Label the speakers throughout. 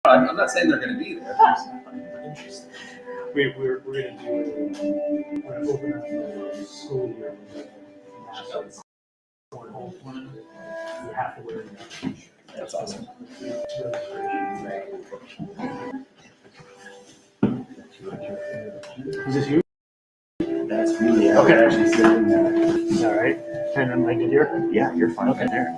Speaker 1: I'm not saying they're going to be there.
Speaker 2: Interesting. We're going to open up the school year with masks. Going home, you have to wear that.
Speaker 1: That's awesome.
Speaker 2: Is this you?
Speaker 3: That's me. Yeah.
Speaker 2: Okay.
Speaker 3: We're actually sitting there.
Speaker 2: All right. And am I good here?
Speaker 3: Yeah, you're fine.
Speaker 2: Okay.
Speaker 3: There.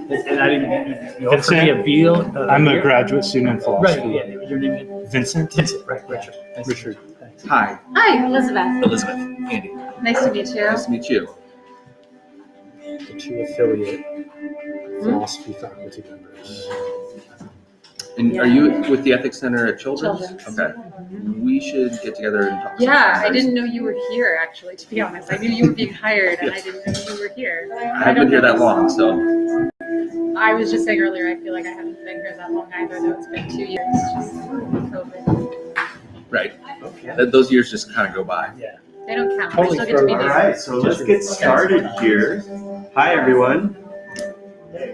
Speaker 2: And I didn't. You offered me a deal.
Speaker 4: I'm a graduate student in philosophy.
Speaker 2: Right. Yeah. Your name again?
Speaker 4: Vincent.
Speaker 2: Vincent. Right. Richard. Nice
Speaker 4: Richard.
Speaker 2: Thanks.
Speaker 1: Hi,
Speaker 5: Hi, Elizabeth.
Speaker 1: Elizabeth. Andy.
Speaker 5: Nice to meet you.
Speaker 1: Nice to meet you.
Speaker 4: The two affiliate philosophy faculty members.
Speaker 1: And are you with the Ethics Center at Children's?
Speaker 5: Children's.
Speaker 1: Okay. We should get together and talk.
Speaker 5: Yeah,
Speaker 1: sometime.
Speaker 5: I didn't know you were here, actually, to be honest. I knew you were being hired, and I didn't know you were here.
Speaker 1: I haven't been here that long, so.
Speaker 5: I was just saying earlier, I feel like I haven't been here that long either, though it's been 2 years, just COVID.
Speaker 1: Right.
Speaker 2: Okay.
Speaker 1: Those years just kind of go by.
Speaker 2: Yeah.
Speaker 5: They don't count.
Speaker 2: Totally
Speaker 5: I still get to be
Speaker 3: All
Speaker 5: here.
Speaker 3: right, so let's get started here. Hi, everyone.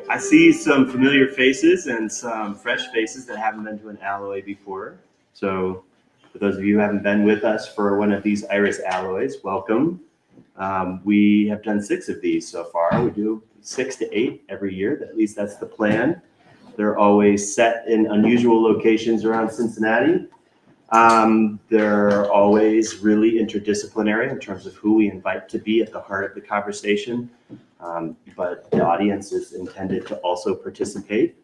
Speaker 3: I see some familiar faces and some fresh faces that haven't been to an alloy before. So for those of you who haven't been with us for one of these IRiS alloys, welcome. We have done 6 of these so far. We do 6 to 8 every year. At least that's the plan. They're always set in unusual locations around Cincinnati. They're always really interdisciplinary in terms of who we invite to be at the heart of the conversation. But the audience is intended to also participate.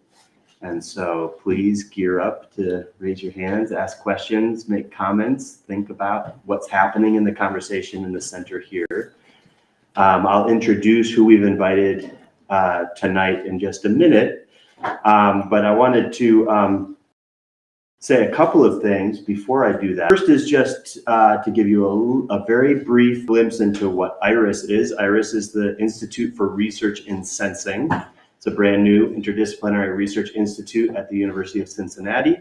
Speaker 3: And so please gear up to raise your hands, ask questions, make comments, think about what's happening in the conversation in the center here. I'll introduce who we've invited tonight in just a minute. But I wanted to say a couple of things before I do that. First is just to give you a very brief glimpse into what IRiS is. IRiS is the Institute for Research in Sensing. It's a brand new interdisciplinary research institute at the University of Cincinnati.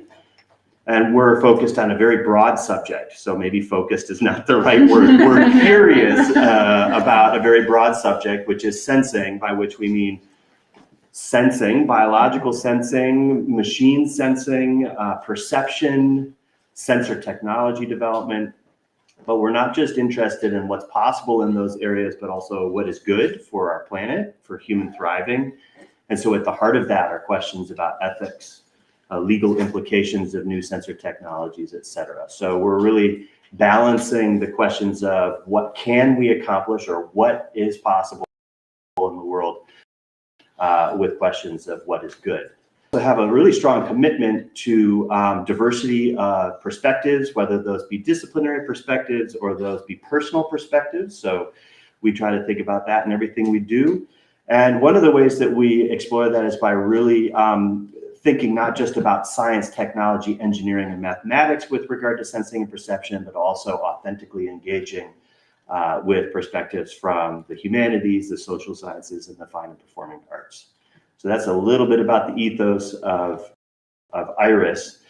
Speaker 3: And we're focused on a very broad subject. So maybe focused is not the right word. We're curious about a very broad subject, which is sensing, by which we mean sensing, biological sensing, machine sensing, perception, sensor technology development. But we're not just interested in what's possible in those areas, but also what is good for our planet, for human thriving. And so at the heart of that are questions about ethics, legal implications of new sensor technologies, et cetera. So we're really balancing the questions of what can we accomplish or what is possible in the world with questions of what is good. We have a really strong commitment to diversity of perspectives, whether those be disciplinary perspectives or those be personal perspectives. So we try to think about that in everything we do. And one of the ways that we explore that is by really thinking not just about science, technology, engineering, and mathematics with regard to sensing and perception, but also authentically engaging with perspectives from the humanities, the social sciences, and the fine and performing arts. So that's a little bit about the ethos of IRiS.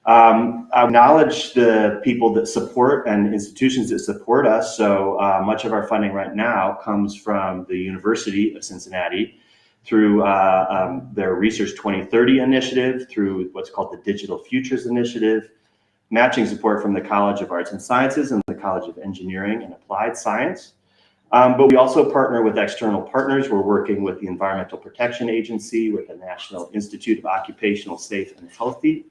Speaker 3: I acknowledge the people that support and institutions that support us. So much of our funding right now comes from the University of Cincinnati through their Research 2030 initiative, through what's called the Digital Futures Initiative, matching support from the College of Arts and Sciences and the College of Engineering and Applied Science. But we also partner with external partners. We're working with the Environmental Protection Agency, with the National Institute of Occupational Safety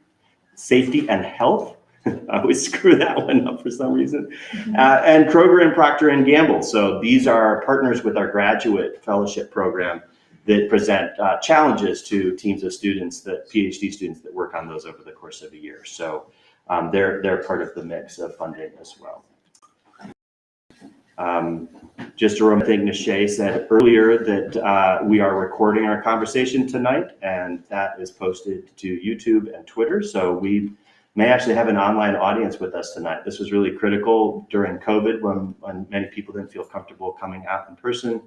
Speaker 3: and Health. I always screw that one up for some reason. And Kroger and Procter Gamble. So these are partners with our graduate fellowship program that present challenges to teams of students, PhD students that work on those over the course of a year. So they're part of the mix of funding as well. Just to remember, I think Neşe said earlier that we are recording our conversation tonight, and that is posted to YouTube and Twitter. So we may actually have an online audience with us tonight. This was really critical during COVID when many people didn't feel comfortable coming out in person,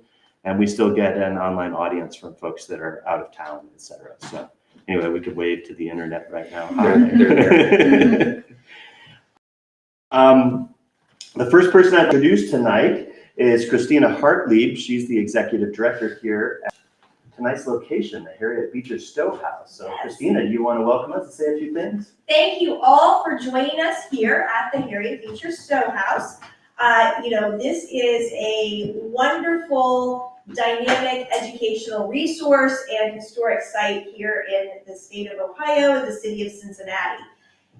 Speaker 3: and we still get an online audience from folks that are out of town, et cetera. So anyway, we could wave to the internet right now. They're there. The first person I've introduced tonight is Christina Hartlieb. She's the executive director here at a nice location, the Harriet Beecher Stowe House. So Christina, do you want to welcome us and say a few things?
Speaker 6: Thank you all for joining us here at the Harriet Beecher Stowe House. This is a wonderful, dynamic educational resource and historic site here in the state of Ohio and the city of Cincinnati.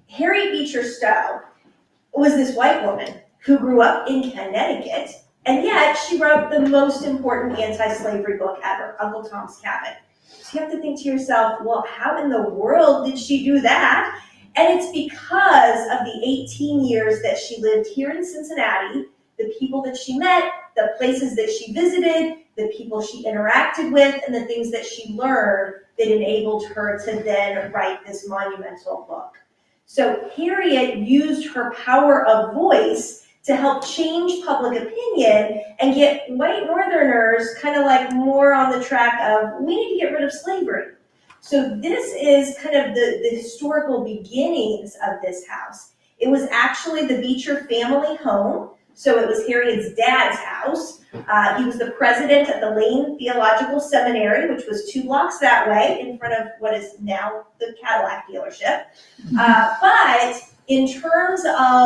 Speaker 6: Harriet Beecher Stowe was this white woman who grew up in Connecticut, and yet she wrote the most important anti-slavery book ever, Uncle Tom's Cabin. So you have to think to yourself, well, how in the world did she do that? And it's because of the 18 years that she lived here in Cincinnati, the people that she met, the places that she visited, the people she interacted with, and the things that she learned that enabled her to then write this monumental book. So Harriet used her power of voice to help change public opinion and get white Northerners kind of like more on the track of, we need to get rid of slavery. So this is kind of the historical beginnings of this house. It was actually the Beecher family home. So it was Harriet's dad's house. He was the president of the Lane Theological Seminary, which was 2 blocks that way in front of what is now the Cadillac dealership. But in terms of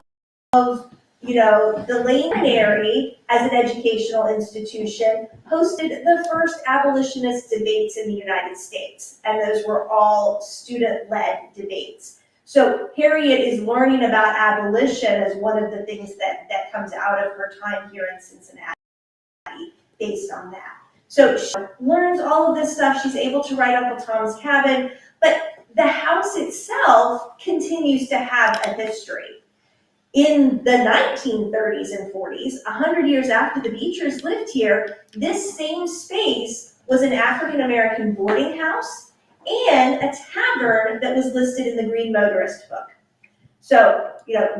Speaker 6: the Lane Seminary as an educational institution hosted the first abolitionist debates in the United States, and those were all student-led debates. So Harriet is learning about abolition as one of the things that comes out of her time here in Cincinnati based on that. So she learns all of this stuff. She's able to write Uncle Tom's Cabin, but the house itself continues to have a history. In the 1930s and 40s, 100 years after the Beechers lived here, this same space was an African-American boarding house and a tavern that was listed in the Green Motorist book. So,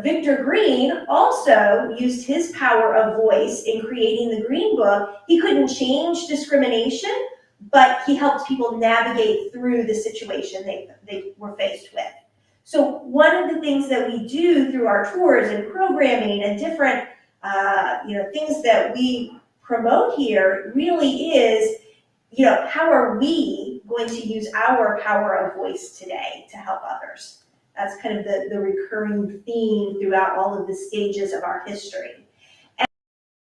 Speaker 6: Victor Green also used his power of voice in creating the Green Book. He couldn't change discrimination, but he helped people navigate through the situation they were faced with. So one of the things that we do through our tours and programming and different things that we promote here really is, how are we going to use our power of voice today to help others? That's kind of the recurring theme throughout all of the stages of our history.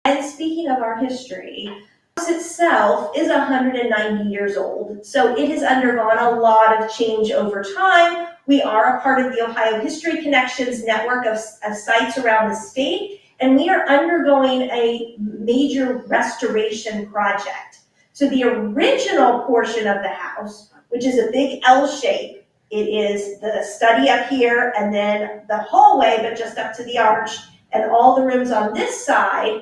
Speaker 6: And speaking of our history, the house itself is 190 years old, so it has undergone a lot of change over time. We are a part of the Ohio History Connections network of sites around the state, and we are undergoing a major restoration project. So the original portion of the house, which is a big L shape, it is the study up here and then the hallway, but just up to the arch, and all the rooms on this side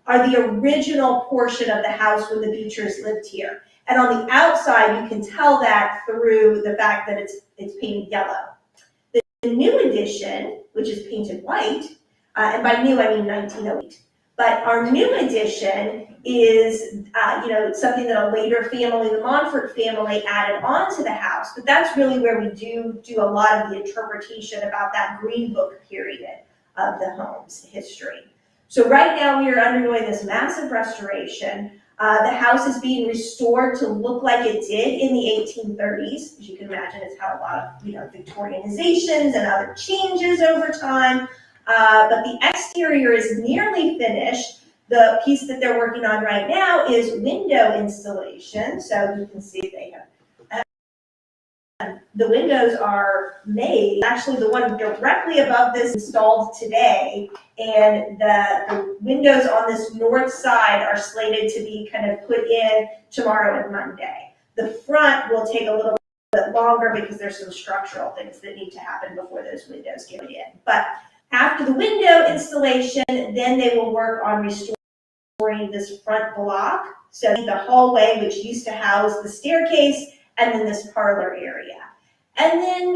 Speaker 6: are the original portion of the house when the Beechers lived here. And on the outside, you can tell that through the fact that it's painted yellow. The new addition, which is painted white, and by new I mean 1908, but our new addition is something that a later family, the Montfort family, added on to the house. But that's really where we do a lot of the interpretation about that Green Book period of the home's history. So right now we are undergoing this massive restoration. The house is being restored to look like it did in the 1830s. As you can imagine, it's had a lot of Victorianizations and other changes over time. But the exterior is nearly finished. The piece that they're working on right now is window installation. So you can see they have the windows are made. Actually, the one directly above this installed today, and the windows on this north side are slated to be kind of put in tomorrow and Monday. The front will take a little bit longer because there's some structural things that need to happen before those windows get in. But after the window installation, then they will work on restoring this front block. So the hallway, which used to house the staircase, and then this parlor area. And then,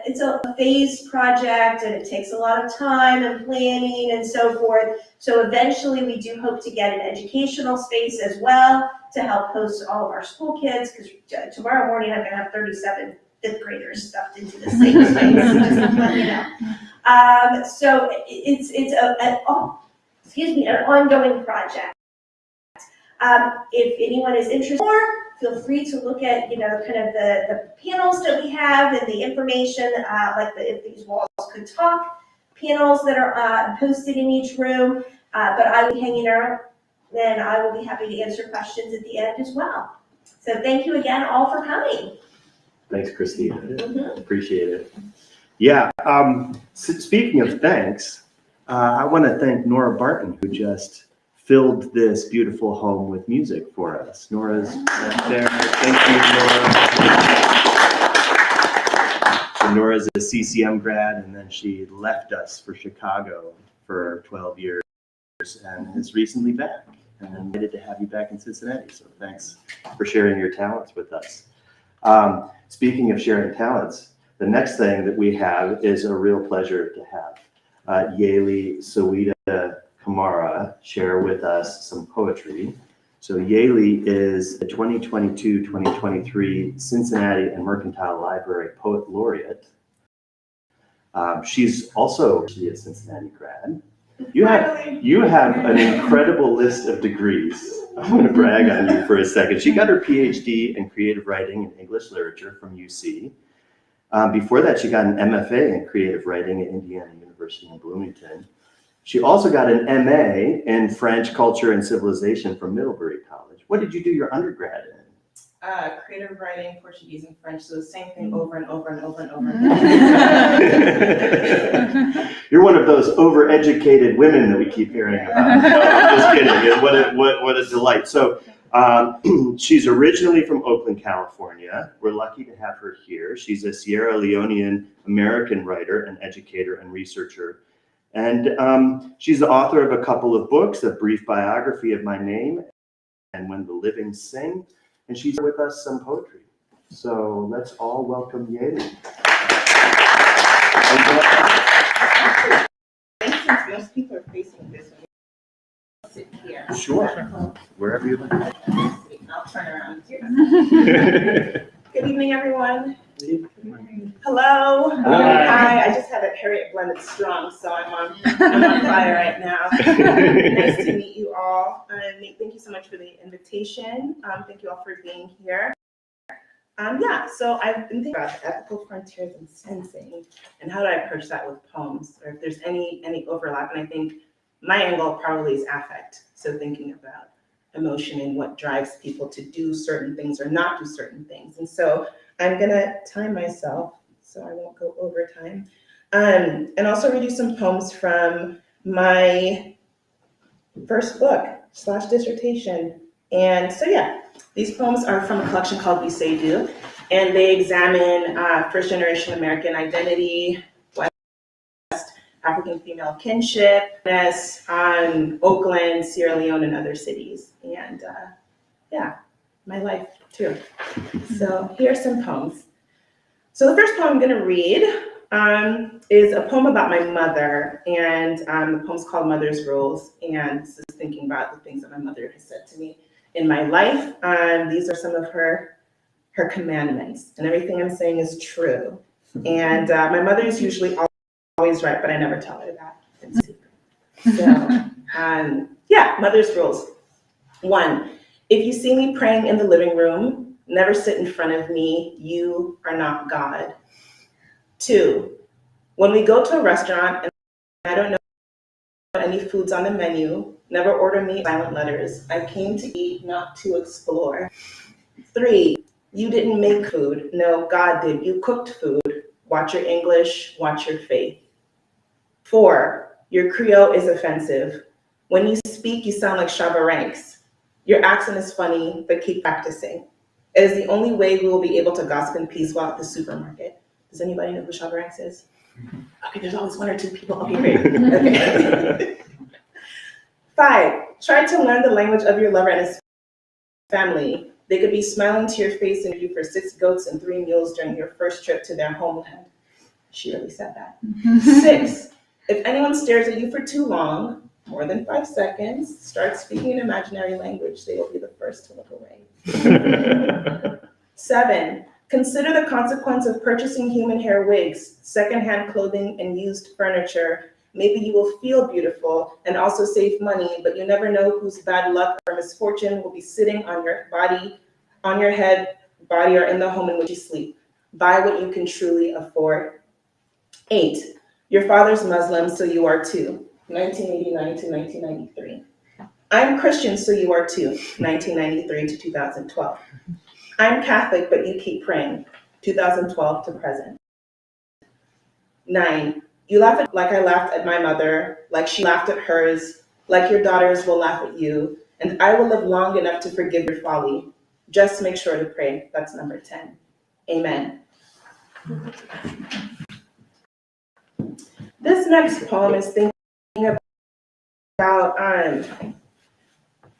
Speaker 6: it's a phased project and it takes a lot of time and planning and so forth. So eventually we do hope to get an educational space as well to help host all of our school kids, because tomorrow morning I'm going to have 37 fifth graders stuffed into the same space. So it's an ongoing project. If anyone is interested more, Feel free to look at, kind of the panels that we have and the information, like if these walls could talk, panels that are posted in each room. But I will be hanging out, and I will be happy to answer questions at the end as well. So thank you again all for coming.
Speaker 3: Thanks, Christina. Appreciate it. Yeah, speaking of thanks, I want to thank Nora Barton, who just filled this beautiful home with music for us. Nora's right there. Thank you, Nora. So Nora's a CCM grad, and then she left us for Chicago for 12 years and is recently back. And I'm excited to have you back in Cincinnati. So thanks for sharing your talents with us. Speaking of sharing talents, the next thing that we have is a real pleasure to have Yaeli Sawida Kamara share with us some poetry. So Yaeli is the 2022-2023 Cincinnati and Mercantile Library Poet Laureate. She's also a Cincinnati grad. You have an incredible list of degrees. I'm going to brag on you for a second. She got her PhD in creative writing and English literature from UC. Before that, she got an MFA in creative writing at Indiana University in Bloomington. She also got an MA in French culture and civilization from Middlebury College. What did you do your undergrad in?
Speaker 7: Creative writing, Portuguese and French, so the same thing over and over and over and over.
Speaker 3: You're one of those overeducated women that we keep hearing about. No, I'm just kidding. And what a delight. So she's originally from Oakland, California. We're lucky to have her here. She's a Sierra Leonean American writer and educator and researcher. And she's the author of a couple of books, A Brief Biography of My Name and When the Living Sing. And she's with us some poetry. So let's all welcome Yaeli.
Speaker 7: Since most people are facing this way, sit here.
Speaker 3: Sure. Wherever you like.
Speaker 7: I'll turn around here. Good evening, everyone. Hello. Hi. I just had a Harriet blended strong, so I'm on fire right now. Nice to meet you all. Thank you so much for the invitation. Thank you all for being here. So I've been thinking about ethical frontiers and sensing, and how do I approach that with poems, or if there's any overlap. And I think my angle probably is affect. So thinking about emotion and what drives people to do certain things or not do certain things. And so I'm gonna time myself so I won't go over time. And also read you some poems from my first book / dissertation. And so these poems are from a collection called We Say Do, and they examine first generation American identity, West African female kinship, Oakland, Sierra Leone, and other cities. And my life too. So here are some poems. So the first poem I'm gonna read is a poem about my mother, and the poem's called Mother's Rules, and this is thinking about the things that my mother has said to me in my life. These are some of her commandments, and everything I'm saying is true. And my mother is usually always right, but I never tell her that in secret. So Mother's Rules. 1, if you see me praying in the living room, never sit in front of me. You are not God. 2, when we go to a restaurant and I don't know any foods on the menu, never order me silent letters. I came to eat, not to explore. 3, you didn't make food. No, God did. You cooked food. Watch your English, watch your faith. 4, your Creole is offensive. When you speak, you sound like Shabba Ranks. Your accent is funny, but keep practicing. It is the only way we will be able to gossip in peace while at the supermarket. Does anybody know who Shabba Ranks is? Okay, there's always 1 or 2 people. Okay, great. Okay. 5, try to learn the language of your lover and his family. They could be smiling to your face and you for 6 goats and 3 mules during your first trip to their homeland. She really said that. 6, if anyone stares at you for too long, more than 5 seconds, start speaking an imaginary language. They will be the first to look away. 7, consider the consequence of purchasing human hair wigs, secondhand clothing, and used furniture. Maybe you will feel beautiful and also save money, but you never know whose bad luck or misfortune will be sitting on your body on your head, body, or in the home in which you sleep. Buy what you can truly afford. 8, your father's Muslim, so you are too. 1989 to 1993. I'm Christian, so you are too. 1993 to 2012. I'm Catholic, but you keep praying. 2012 to present. 9, you laugh at like I laughed at my mother, like she laughed at hers, like your daughters will laugh at you, and I will live long enough to forgive your folly. Just make sure to pray. That's number 10. Amen. This next poem is thinking about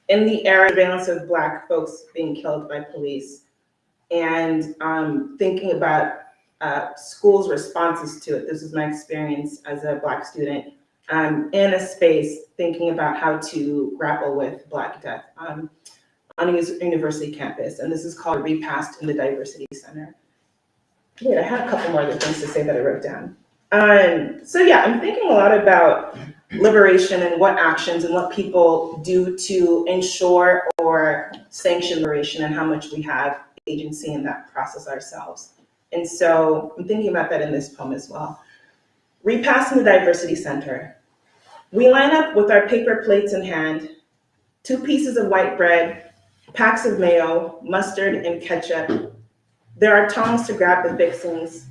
Speaker 7: in the era of surveillance of Black folks being killed by police, and thinking about schools' responses to it. This is my experience as a Black student in a space thinking about how to grapple with Black death on a university campus. And this is called Repassed in the Diversity Center. Wait, I had a couple more other things to say that I wrote down. So yeah, I'm thinking a lot about liberation and what actions and what people do to ensure or sanction liberation and how much we have agency in that process ourselves. And so I'm thinking about that in this poem as well. Repass in the Diversity Center. We line up with our paper plates in hand, 2 pieces of white bread, packs of mayo, mustard, and ketchup. There are tongs to grab the fixings.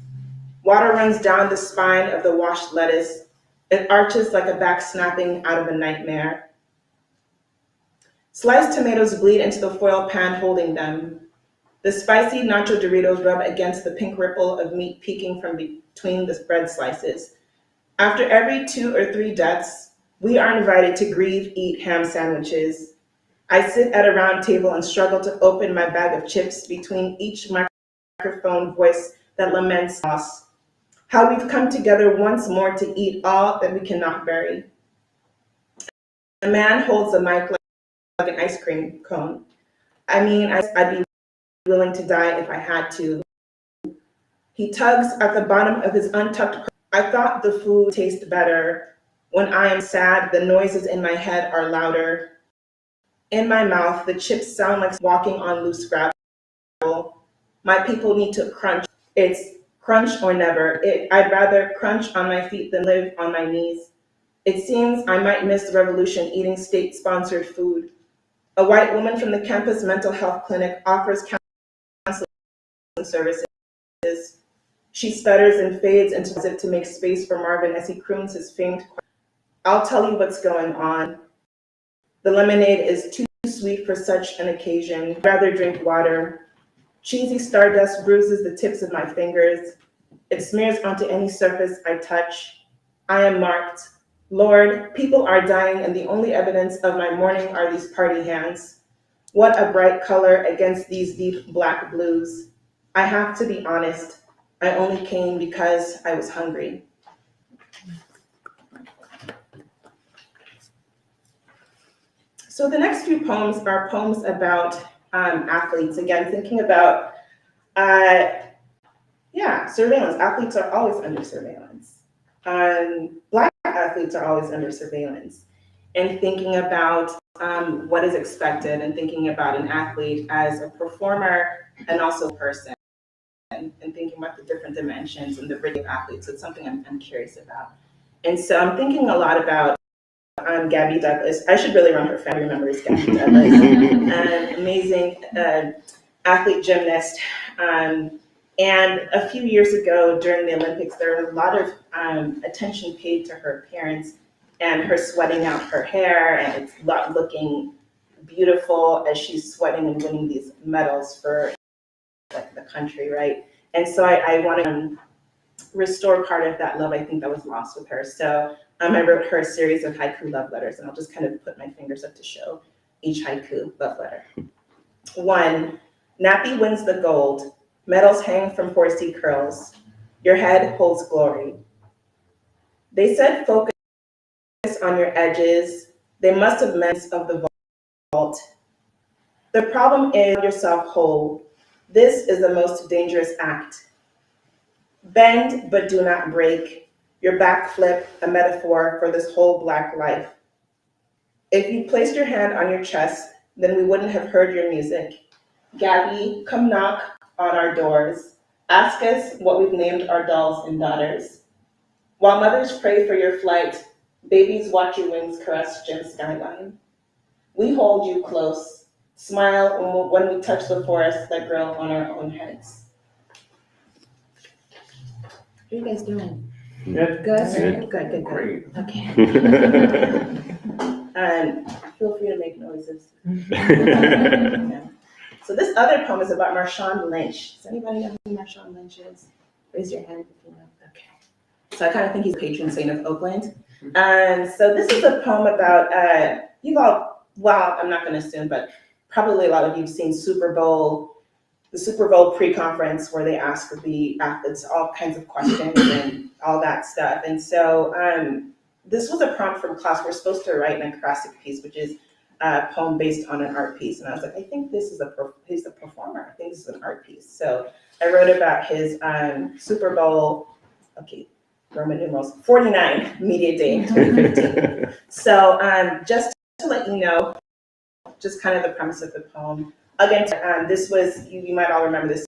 Speaker 7: Water runs down the spine of the washed lettuce. It arches like a back snapping out of a nightmare. Sliced tomatoes bleed into the foil pan holding them. The spicy nacho Doritos rub against the pink ripple of meat peeking from between the bread slices. After every 2 or 3 deaths, we are invited to grieve, eat ham sandwiches. I sit at a round table and struggle to open my bag of chips between each microphone voice that laments loss. How we've come together once more to eat all that we cannot bury. A man holds the mic like an ice cream cone. I mean, I'd be willing to die if I had to. He tugs at the bottom of his untucked. I thought the food tasted better. When I am sad, the noises in my head are louder. In my mouth, the chips sound like walking on loose gravel. My people need to crunch. It's crunch or never. I'd rather crunch on my feet than live on my knees. It seems I might miss the revolution eating state-sponsored food. A white woman from the campus mental health clinic offers counseling services. She stutters and fades into it to make space for Marvin as he croons his famed question. I'll tell you what's going on. The lemonade is too sweet for such an occasion. I'd rather drink water. Cheesy stardust bruises the tips of my fingers. It smears onto any surface I touch. I am marked. Lord, people are dying, and the only evidence of my mourning are these party hands. What a bright color against these deep black blues. I have to be honest. I only came because I was hungry. So the next few poems are poems about athletes. Again, thinking about, surveillance. Athletes are always under surveillance. Black athletes are always under surveillance. And thinking about what is expected and thinking about an athlete as a performer and also a person. And thinking about the different dimensions and the variety of athletes. It's something I'm curious about. And so I'm thinking a lot about Gabby Douglas. I should really run her family members. Gabby Douglas, an amazing athlete gymnast. And a few years ago during the Olympics, there was a lot of attention paid to her appearance and her sweating out her hair, and it's looking beautiful as she's sweating and winning these medals for the country, right? And so I want to restore part of that love I think that was lost with her. So I wrote her a series of haiku love letters, and I'll just kind of put my fingers up to show each haiku love letter. 1, nappy wins the gold. Medals hang from horsey curls. Your head holds glory. They said focus on your edges. They must have meant of the vault. The problem is yourself whole. This is the most dangerous act. Bend, but do not break. Your backflip, a metaphor for this whole Black life. If you placed your hand on your chest, then we wouldn't have heard your music. Gabby, come knock on our doors. Ask us what we've named our dolls and daughters. While mothers pray for your flight, babies watch your wings caress Jim's skyline. We hold you close, smile when we touch the forests that grow on our own heads. What are you guys doing?
Speaker 2: Good.
Speaker 7: Good? Good.
Speaker 1: Great.
Speaker 7: Okay. And feel free to make noises. Yeah. So this other poem is about Marshawn Lynch. Does anybody know who Marshawn Lynch is? Raise your hand if you know. Okay. So I kind of think he's the patron saint of Oakland. And so this is a poem about, I'm not going to assume, but probably a lot of you have seen the Super Bowl pre-conference where they ask the athletes all kinds of questions and all that stuff. And so this was a prompt from class. We're supposed to write an acrostic piece, which is a poem based on an art piece. And I was like, I think this is he's a performer. I think this is an art piece. So I wrote about his Super Bowl, Roman numerals, 49 Media Day in 2015. So just to let you know, just kind of the premise of the poem. Again, this was, you might all remember this,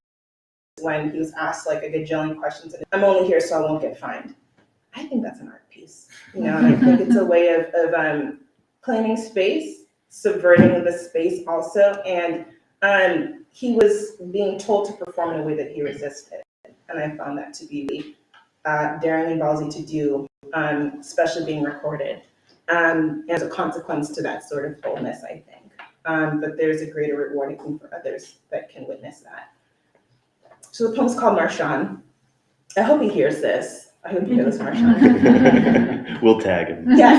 Speaker 7: when he was asked like a gajillion questions. And I'm only here so I won't get fined. I think that's an art piece, and I think it's a way of claiming space, subverting the space also, and he was being told to perform in a way that he resisted, and I found that to be daring and ballsy to do, especially being recorded, and as a consequence to that sort of boldness, I think. But there's a greater reward, I think, for others that can witness that. So the poem's called Marshawn. I hope he hears this. I hope you hear this, Marshawn.
Speaker 3: We'll tag him.
Speaker 7: Yes.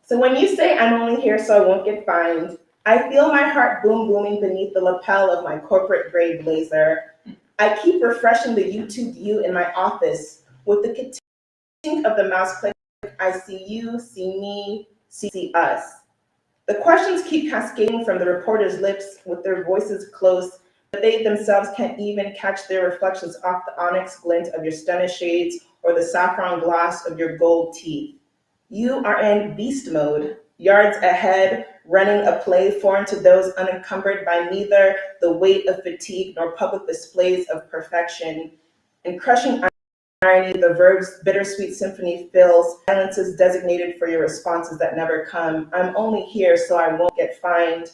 Speaker 7: So when you say I'm only here so I won't get fined, I feel my heart booming beneath the lapel of my corporate gray blazer. I keep refreshing the YouTube view in my office with the ka-tink of the mouse click. I see you, see me, see us. The questions keep cascading from the reporters' lips with their voices close, but they themselves can't even catch their reflections off the onyx glint of your stunner shades or the saffron gloss of your gold teeth. You are in beast mode, yards ahead, running a play foreign to those unencumbered by neither the weight of fatigue nor public displays of perfection. In crushing irony, the verb's bittersweet symphony fills silences designated for your responses that never come. I'm only here so I won't get fined.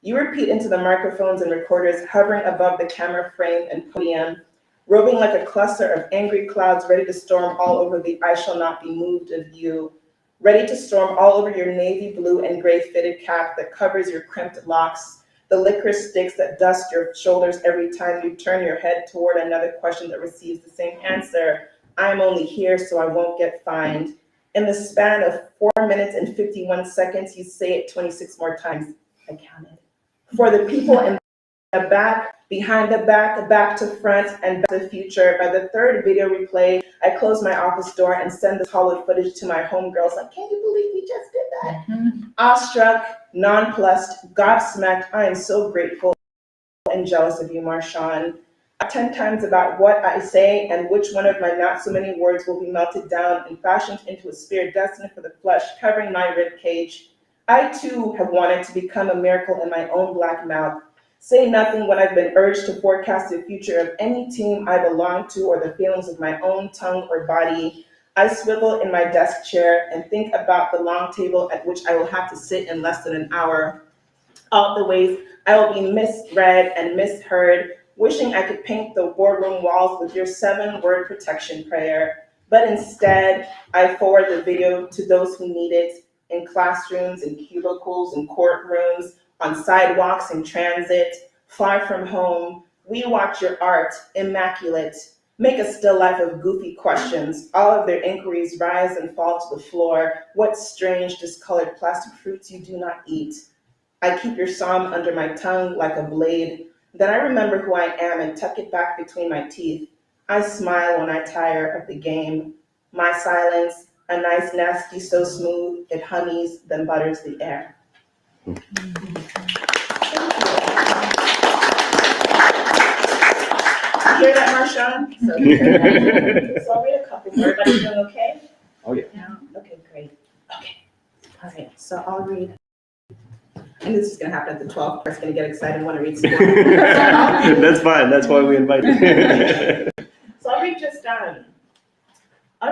Speaker 7: You repeat into the microphones and recorders hovering above the camera frame and podium, roving like a cluster of angry clouds ready to storm all over the I shall not be moved of you, ready to storm all over your navy blue and gray fitted cap that covers your crimped locks, the licorice sticks that dust your shoulders every time you turn your head toward another question that receives the same answer. I'm only here so I won't get fined. In the span of 4 minutes and 51 seconds, you say it 26 more times. I counted. For the people in the back, behind the back to front, and back to the future. By the third video replay, I close my office door and send the Hollywood footage to my homegirls like, can you believe we just did that? Awestruck, nonplussed, gobsmacked, I am so grateful and jealous of you, Marshawn. 10 times about what I say and which one of my not so many words will be melted down and fashioned into a spear destined for the flesh covering my rib cage. I too have wanted to become a miracle in my own black mouth. Say nothing when I've been urged to forecast the future of any team I belong to or the feelings of my own tongue or body. I swivel in my desk chair and think about the long table at which I will have to sit in less than an hour. All the ways I will be misread and misheard, wishing I could paint the boardroom walls with your 7-word protection prayer. But instead, I forward the video to those who need it, in classrooms, in cubicles, in courtrooms, on sidewalks, in transit, far from home. We watch your art, immaculate, make a still life of goofy questions. All of their inquiries rise and fall to the floor. What strange, discolored plastic fruits you do not eat. I keep your psalm under my tongue like a blade. Then I remember who I am and tuck it back between my teeth. I smile when I tire of the game. My silence, a nice nasty so smooth, it honeys, then butters the air. Thank you. Hear that, Marshawn? So I'll read a couple more. Everybody doing okay?
Speaker 1: Oh, yeah.
Speaker 7: Okay, great. Okay. All right, so I'll read. And this is gonna happen at the 12th. Person gonna get excited and want to read some more.
Speaker 3: That's fine. That's why we invited you.
Speaker 7: So I'll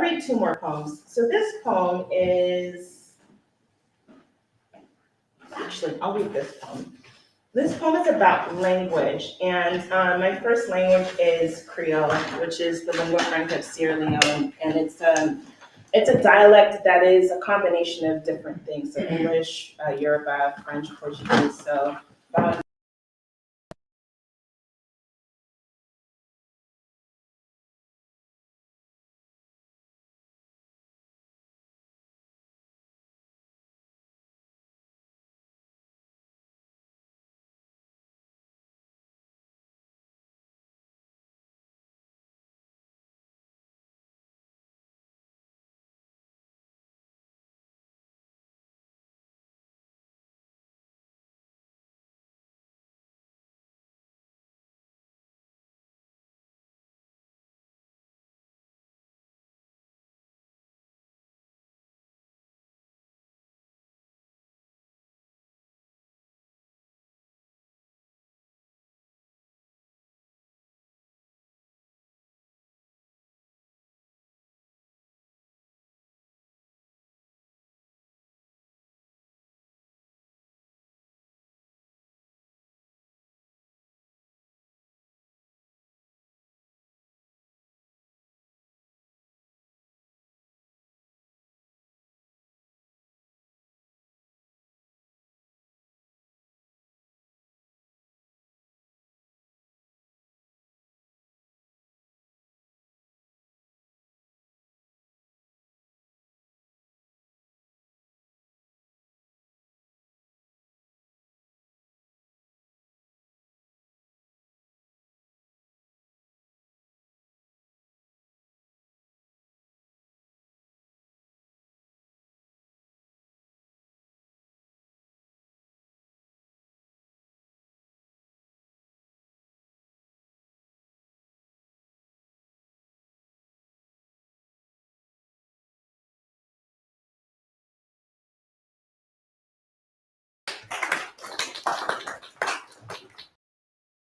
Speaker 7: read two more poems. So this poem is, actually, I'll read this poem. This poem is about language, and my first language is Creole, which is the lingua franca of Sierra Leone, and it's a dialect that is a combination of different things, so English, Yoruba, French, Portuguese. So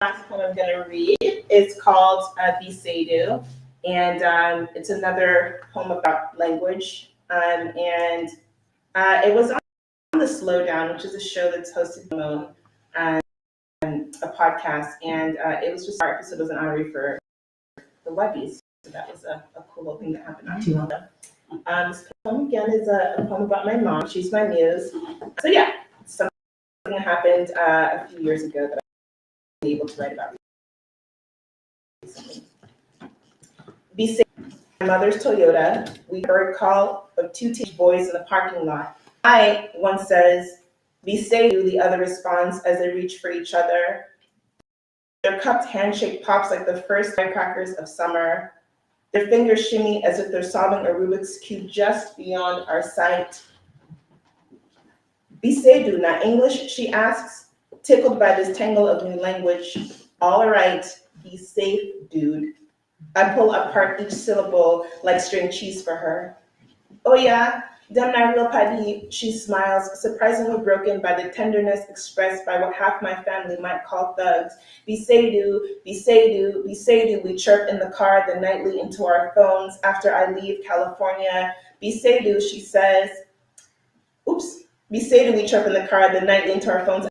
Speaker 7: last poem I'm going to read is called Biseidu, and it's another poem about language. And it was on The Slowdown, which is a show that's hosted by a podcast, and it was just our episode was an honorary for the Webbies, so that was a cool little thing that happened not too long ago. This poem again is a poem about my mom. She's my muse. So yeah, something that happened a few years ago that I was able to write about recently. My mother's Toyota. We heard call of two teenage boys in the parking lot. One says, "Biseidu," the other responds as they reach for each other. Their cupped handshake pops like the first firecrackers of summer. Their fingers shimmy as if they're solving a Rubik's Cube just beyond our sight. "Biseidu, not English?" she asks, tickled by this tangle of new language. "All right, be safe, dude." I pull apart each syllable like string cheese for her. "Oh yeah, dem na real padi," she smiles, surprisingly broken by the tenderness expressed by what half my family might call thugs. "Biseidu, Biseidu, Biseidu," we chirp in the car the nightly into our phones after I leave California. "Biseidu," she says. Oops. "Biseidu," we chirp in the car the nightly into our phones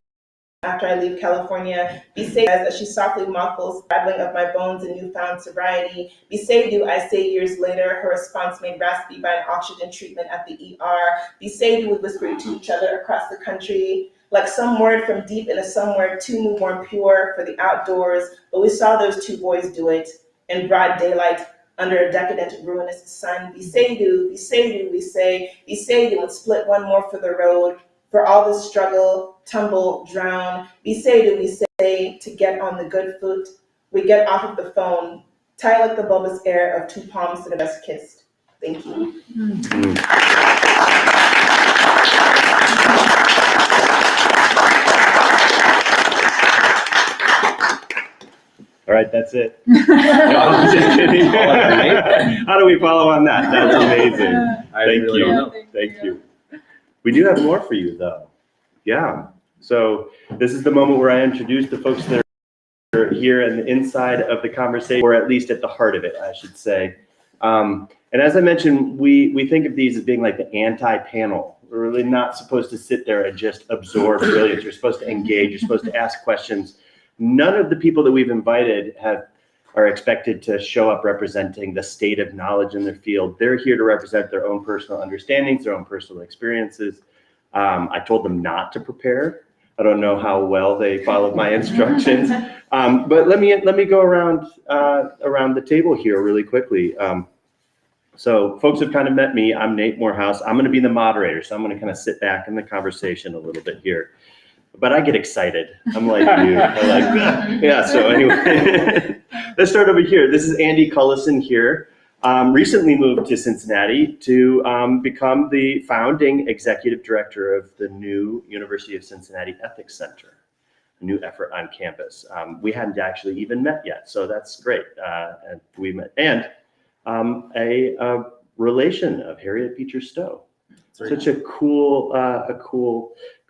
Speaker 7: after I leave California. "Biseidu," as she softly muffles, rattling of my bones in newfound sobriety. "Biseidu," I say years later, her response made raspy by an oxygen treatment at the ER. "Biseidu," we whisper to each other across the country, like some word from deep in a somewhere too newborn pure for the outdoors, but we saw those two boys do it in broad daylight under a decadent, ruinous sun. "Biseidu, Biseidu," we say, "Biseidu," and split one more for the road. For all the struggle, tumble, drown. "Biseidu," we say, to get on the good foot. We get off of the phone, tight like the bulbous air of two palms that have just kissed. Thank you.
Speaker 3: All right, that's it. No, I'm just kidding. How do we follow on that? That's amazing.
Speaker 1: I
Speaker 3: Thank
Speaker 1: really
Speaker 3: you.
Speaker 1: don't know.
Speaker 3: Thank you. We do have more for you, though. Yeah. So this is the moment where I introduce the folks that are here and the inside of the conversation, or at least at the heart of it, I should say. And as I mentioned, we think of these as being like the anti-panel. We're really not supposed to sit there and just absorb brilliance. You're supposed to engage. You're supposed to ask questions. None of the people that we've invited are expected to show up representing the state of knowledge in their field. They're here to represent their own personal understandings, their own personal experiences. I told them not to prepare. I don't know how well they followed my instructions, but let me go around the table here really quickly. So folks have kind of met me. I'm Nate Morehouse. I'm going to be the moderator, so I'm going to kind of sit back in the conversation a little bit here. But I get excited. I'm like you. Yeah. So anyway, let's start over here. This is Andy Cullison here. Recently moved to Cincinnati to become the founding executive director of the new University of Cincinnati Ethics Center, a new effort on campus. We hadn't actually even met yet, so that's great. And we met, and a relation of Harriet Beecher Stowe. Such a cool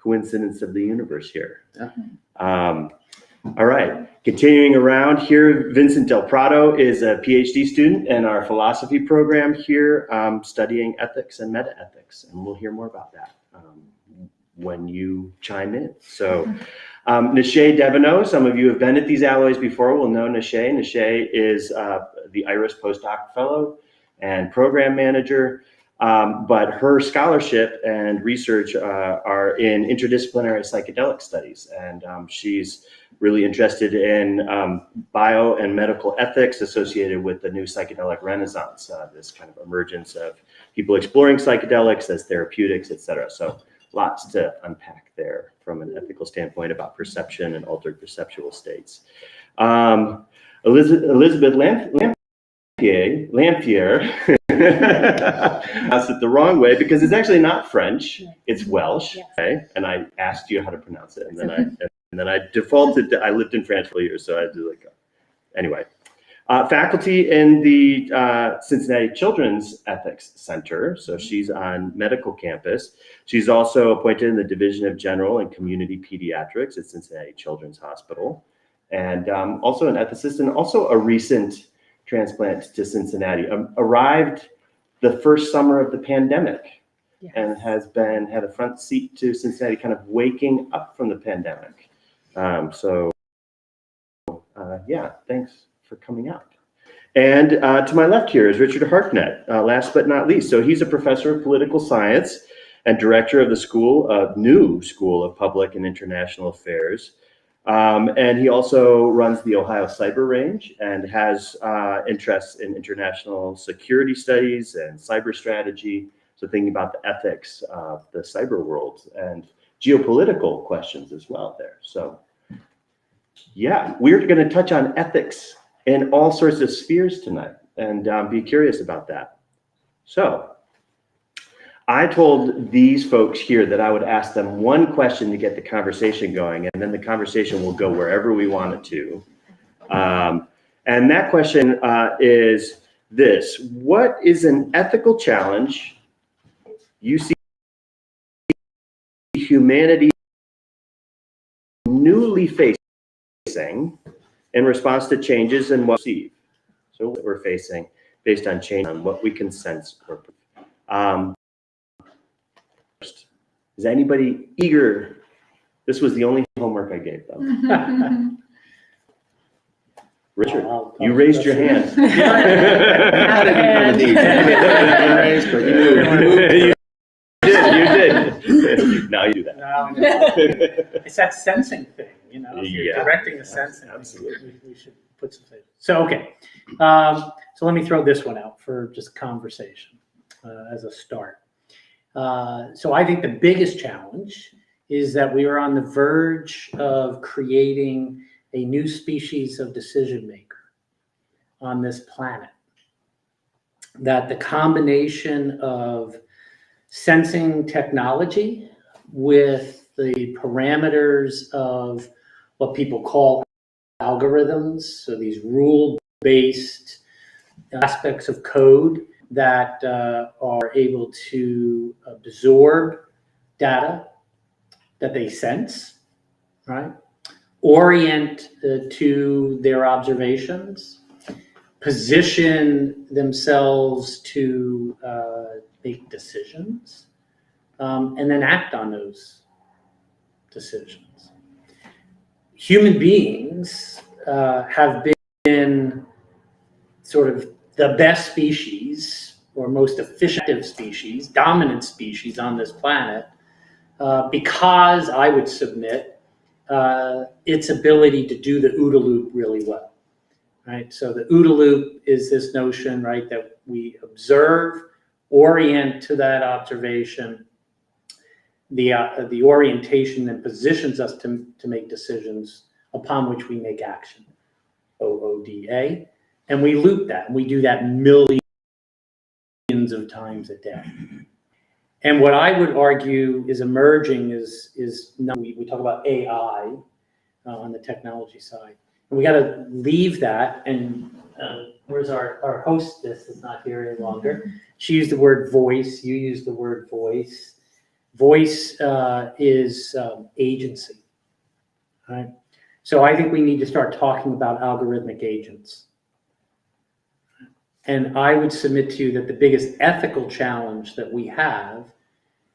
Speaker 3: coincidence of the universe here. Yeah. All right, continuing around here, Vincent Del Prado is a PhD student in our philosophy program here, studying ethics and meta-ethics, and we'll hear more about that when you chime in. So Neşe Devenot, some of you have been at these alloys before, will know Neşe. Neşe is the IRiS Postdoc Fellow and Program Manager, but her scholarship and research are in interdisciplinary psychedelic studies, and she's really interested in bio and medical ethics associated with the new psychedelic renaissance, this kind of emergence of people exploring psychedelics as therapeutics, et cetera. So lots to unpack there from an ethical standpoint about perception and altered perceptual states. Elizabeth Lanphier, I said it the wrong way because it's actually not French, it's Welsh, okay? And I asked you how to pronounce it, and then I defaulted to, I lived in France for years, so I had to anyway. Faculty in the Cincinnati Children's Ethics Center, so she's on medical campus. She's also appointed in the Division of General and Community Pediatrics at Cincinnati Children's Hospital, and also an ethicist, and also a recent transplant to Cincinnati. Arrived the first summer of the pandemic, and has had a front seat to Cincinnati kind of waking up from the pandemic. Yeah, thanks for coming out. And to my left here is Richard Harknett, last but not least. So he's a professor of political science and director of the new School of Public and International Affairs. And he also runs the Ohio Cyber Range and has interests in international security studies and cyber strategy. So thinking about the ethics of the cyber world and geopolitical questions as well there. So yeah, we're going to touch on ethics in all sorts of spheres tonight and be curious about that. So I told these folks here that I would ask them one question to get the conversation going, and then the conversation will go wherever we want it to. And that question is this: what is an ethical challenge you see humanity newly facing in response to changes in what we see? So what we're facing based on change, on what we can sense or is anybody eager? This was the only homework I gave them. Richard, you raised your hand. You did. Now you do that.
Speaker 2: It's that sensing thing, you know. If you're directing the sensing.
Speaker 3: Absolutely.
Speaker 2: We should put some things. So okay. So let me throw this one out for just conversation as a start. So I think the biggest challenge is that we are on the verge of creating a new species of decision maker on this planet. That the combination of sensing technology with the parameters of what people call algorithms, so these rule-based aspects of code that are able to absorb data that they sense right? Orient to their observations, position themselves to make decisions, and then act on those decisions. Human beings have been sort of the best species or most efficient species, dominant species on this planet, because I would submit its ability to do the OODA loop really well, right? So the OODA loop is this notion, right, that we observe, orient to that observation. The orientation then positions us to make decisions upon which we make action, OODA, and we loop that, and we do that millions of times a day. And what I would argue is emerging is now we talk about AI on the technology side, and we got to leave that. And where's our hostess that's not here any longer? She used the word voice. You used the word voice. Voice is agency, right? So I think we need to start talking about algorithmic agents. And I would submit to you that the biggest ethical challenge that we have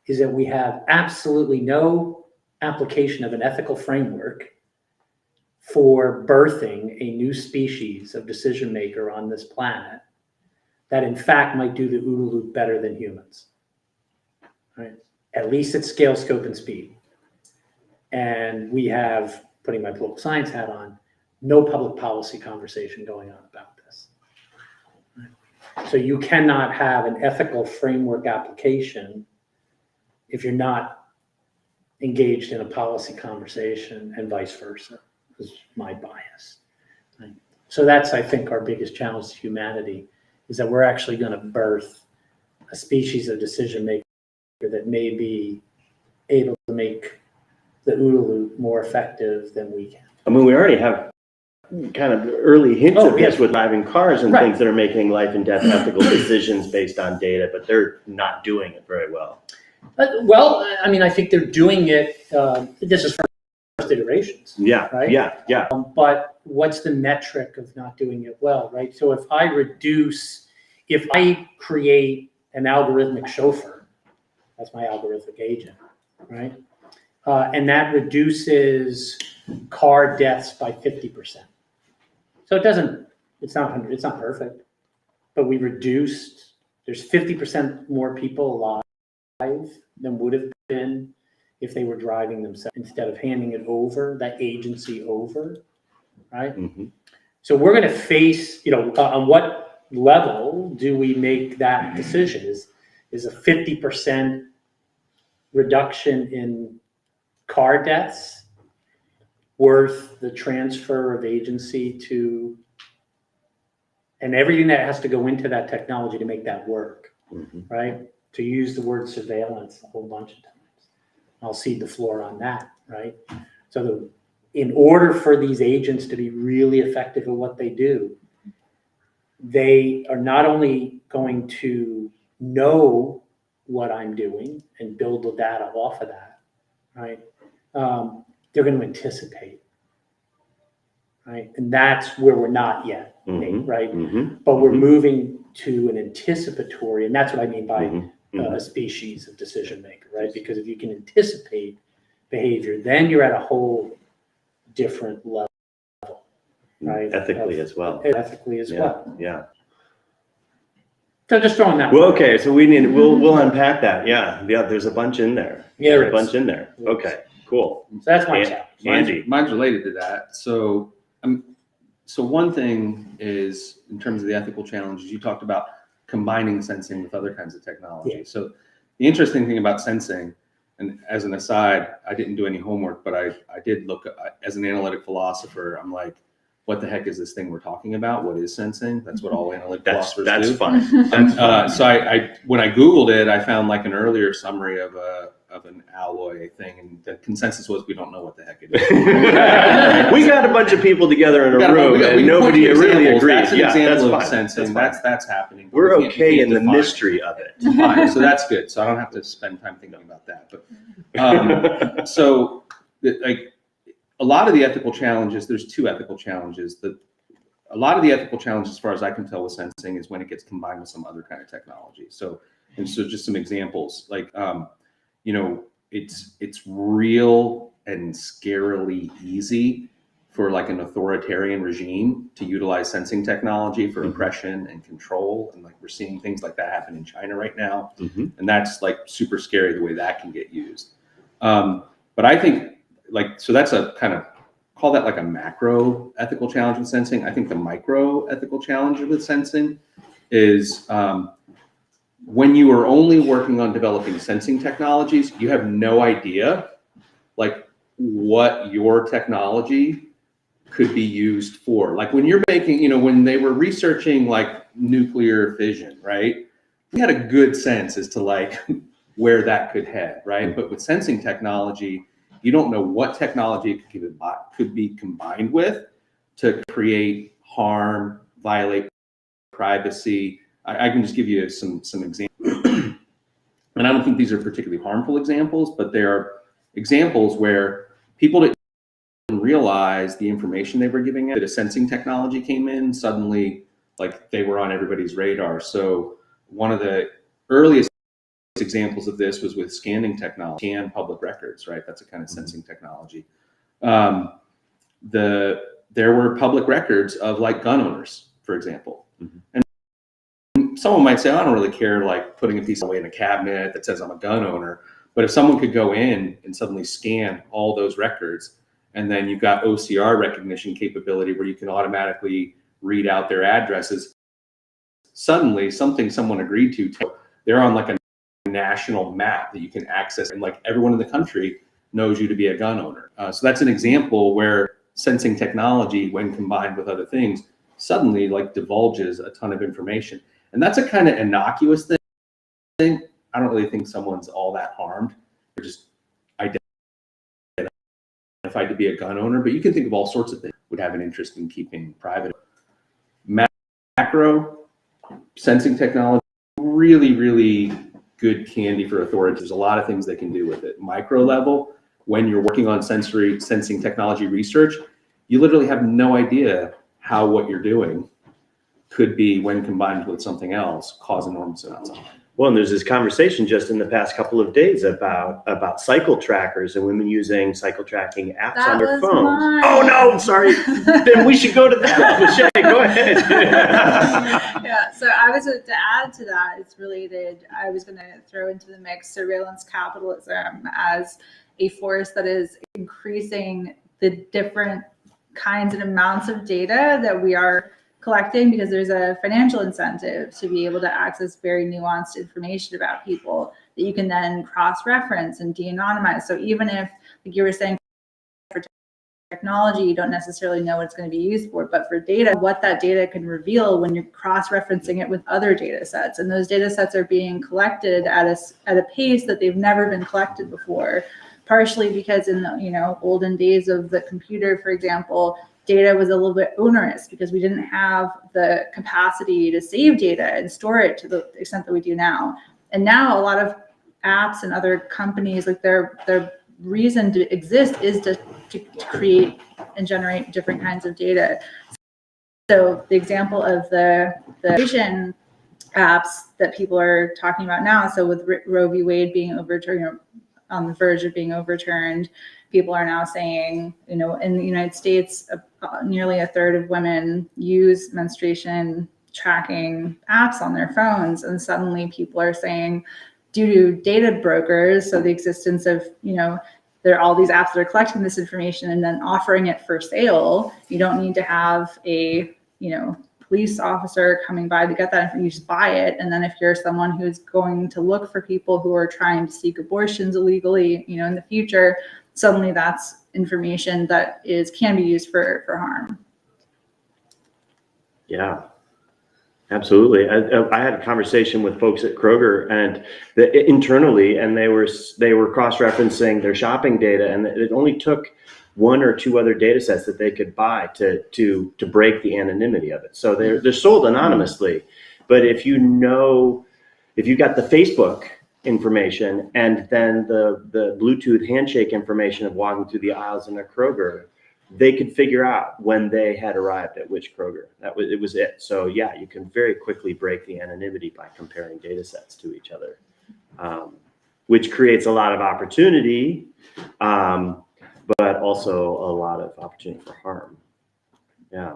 Speaker 2: is that we have absolutely no application of an ethical framework for birthing a new species of decision maker on this planet that in fact might do the OODA loop better than humans, right? At least at scale, scope, and speed. And we have, putting my political science hat on, no public policy conversation going on about this. So you cannot have an ethical framework application if you're not engaged in a policy conversation, and vice versa, is my bias. Right? So that's, I think, our biggest challenge to humanity, is that we're actually going to birth a species of decision maker that may be able to make the OODA loop more effective than we can.
Speaker 3: I mean, we already have kind of early hints of this with driving cars and
Speaker 2: Right.
Speaker 3: things that are making life and death ethical decisions based on data, but they're not doing it very well.
Speaker 2: Well, I mean, I think they're doing it, this is first iterations.
Speaker 3: Yeah,
Speaker 2: Right?
Speaker 3: yeah.
Speaker 2: But what's the metric of not doing it well, right? So if I create an algorithmic chauffeur, that's my algorithmic agent, right? And that reduces car deaths by 50%. So it's not perfect, but there's 50% more people alive than would have been if they were driving themselves instead of handing it over, that agency over, right?
Speaker 3: Mm-hmm.
Speaker 2: So we're going to face, on what level do we make that decision? Is a 50% reduction in car deaths worth the transfer of agency to, and everything that has to go into that technology to make that work, right? To use the word surveillance a whole bunch of times. I'll cede the floor on that, right? So in order for these agents to be really effective at what they do, they are not only going to know what I'm doing and build the data off of that, right? They're going to anticipate, right? And that's where we're not yet, Nate, right? But we're moving to an anticipatory, and that's what I mean by a species of decision maker, right? Because if you can anticipate behavior, then you're at a whole different level, right?
Speaker 3: Ethically as well.
Speaker 2: Ethically as well.
Speaker 3: Yeah.
Speaker 2: So just throwing that.
Speaker 3: Well, okay, so we'll unpack that. Yeah, there's a bunch in there.
Speaker 2: Yeah,
Speaker 3: there's a bunch in there. Okay, cool.
Speaker 2: So that's my challenge.
Speaker 3: Andy.
Speaker 1: Mine's related to that. So one thing is, in terms of the ethical challenges, you talked about combining sensing with other kinds of technology.
Speaker 2: Yeah.
Speaker 1: So the interesting thing about sensing, and as an aside, I didn't do any homework, but I did look, as an analytic philosopher, I'm like, what the heck is this thing we're talking about? What is sensing? That's what all analytic philosophers do.
Speaker 3: That's fine.
Speaker 1: So I when I Googled it, I found like an earlier summary of an alloy thing, and the consensus was we don't know what the heck it is.
Speaker 3: We got a bunch of people together in a room, and nobody really agrees.
Speaker 1: That's an
Speaker 3: Yeah,
Speaker 1: example
Speaker 3: that's
Speaker 1: of
Speaker 3: fine.
Speaker 1: sensing. That's happening.
Speaker 3: We're
Speaker 1: We can't
Speaker 3: okay in the
Speaker 1: define it.
Speaker 3: mystery of it.
Speaker 1: Fine, so that's good. So I don't have to spend time thinking about that. But a lot of the ethical challenges, there's two ethical challenges. A lot of the ethical challenges, as far as I can tell with sensing, is when it gets combined with some other kind of technology. So just some examples, like, it's real and scarily easy for like an authoritarian regime to utilize sensing technology for oppression and control. And like, we're seeing things like that happen in China right now. And that's like super scary the way that can get used. But I think so that's a kind of, call that like a macro ethical challenge with sensing. I think the micro ethical challenge with sensing is when you are only working on developing sensing technologies, you have no idea like what your technology could be used for. Like when you're making, when they were researching like nuclear fission, right? We had a good sense as to like where that could head, right? But with sensing technology, you don't know what technology could be combined with to create harm, violate privacy. I can just give you some examples. And I don't think these are particularly harmful examples, but there are examples where people didn't realize the information they were giving out. That a sensing technology came in, suddenly like they were on everybody's radar. So one of the earliest examples of this was with scanning technology, scan public records, right? That's a kind of sensing technology. There were public records of like gun owners, for example. And someone might say, I don't really care like putting a piece away in a cabinet that says I'm a gun owner. But if someone could go in and suddenly scan all those records, and then you've got OCR recognition capability where you can automatically read out their addresses, suddenly something someone agreed to, they're on like a national map that you can access, and like everyone in the country knows you to be a gun owner. So that's an example where sensing technology, when combined with other things, suddenly like divulges a ton of information. And that's a kind of innocuous thing. I don't really think someone's all that harmed. They're just identified to be a gun owner, but you can think of all sorts of things would have an interest in keeping private. Macro sensing technology, really, really good candy for authorities. There's a lot of things they can do with it. Micro level, when you're working on sensing technology research, you literally have no idea how what you're doing could be, when combined with something else, cause enormous amounts of harm.
Speaker 3: Well, and there's this conversation just in the past couple of days about cycle trackers and women using cycle tracking apps on their phones.
Speaker 5: Mine.
Speaker 3: Oh no, sorry. Then we should go to that. Neşe, go ahead.
Speaker 8: Yeah, so I was to add to that, it's related. I was going to throw into the mix surveillance capitalism as a force that is increasing the different kinds and amounts of data that we are collecting, because there's a financial incentive to be able to access very nuanced information about people that you can then cross-reference and de-anonymize. So even if, like you were saying, for technology, you don't necessarily know what it's going to be used for, but for data, what that data can reveal when you're cross-referencing it with other data sets. And those data sets are being collected at a pace that they've never been collected before, partially because in the olden days of the computer, for example, data was a little bit onerous because we didn't have the capacity to save data and store it to the extent that we do now. And now a lot of apps and other companies, like their reason to exist is to create and generate different kinds of data. So the example of the vision apps that people are talking about now, so with Roe v. Wade being overturned, on the verge of being overturned, people are now saying, in the United States, nearly a third of women use menstruation tracking apps on their phones. And suddenly people are saying, due to data brokers, so the existence of, there are all these apps that are collecting this information and then offering it for sale. You don't need to have a, police officer coming by to get that information. You just buy it. And then if you're someone who's going to look for people who are trying to seek abortions illegally, in the future, suddenly that's information that can be used for harm.
Speaker 3: Yeah, absolutely. I had a conversation with folks at Kroger and internally, and they were cross-referencing their shopping data, and it only took one or two other data sets that they could buy to break the anonymity of it. So they're sold anonymously. But if you got the Facebook information and then the Bluetooth handshake information of walking through the aisles in a Kroger, they could figure out when they had arrived at which Kroger. It was it. So yeah, you can very quickly break the anonymity by comparing data sets to each other, which creates a lot of opportunity, but also a lot of opportunity for harm. Yeah.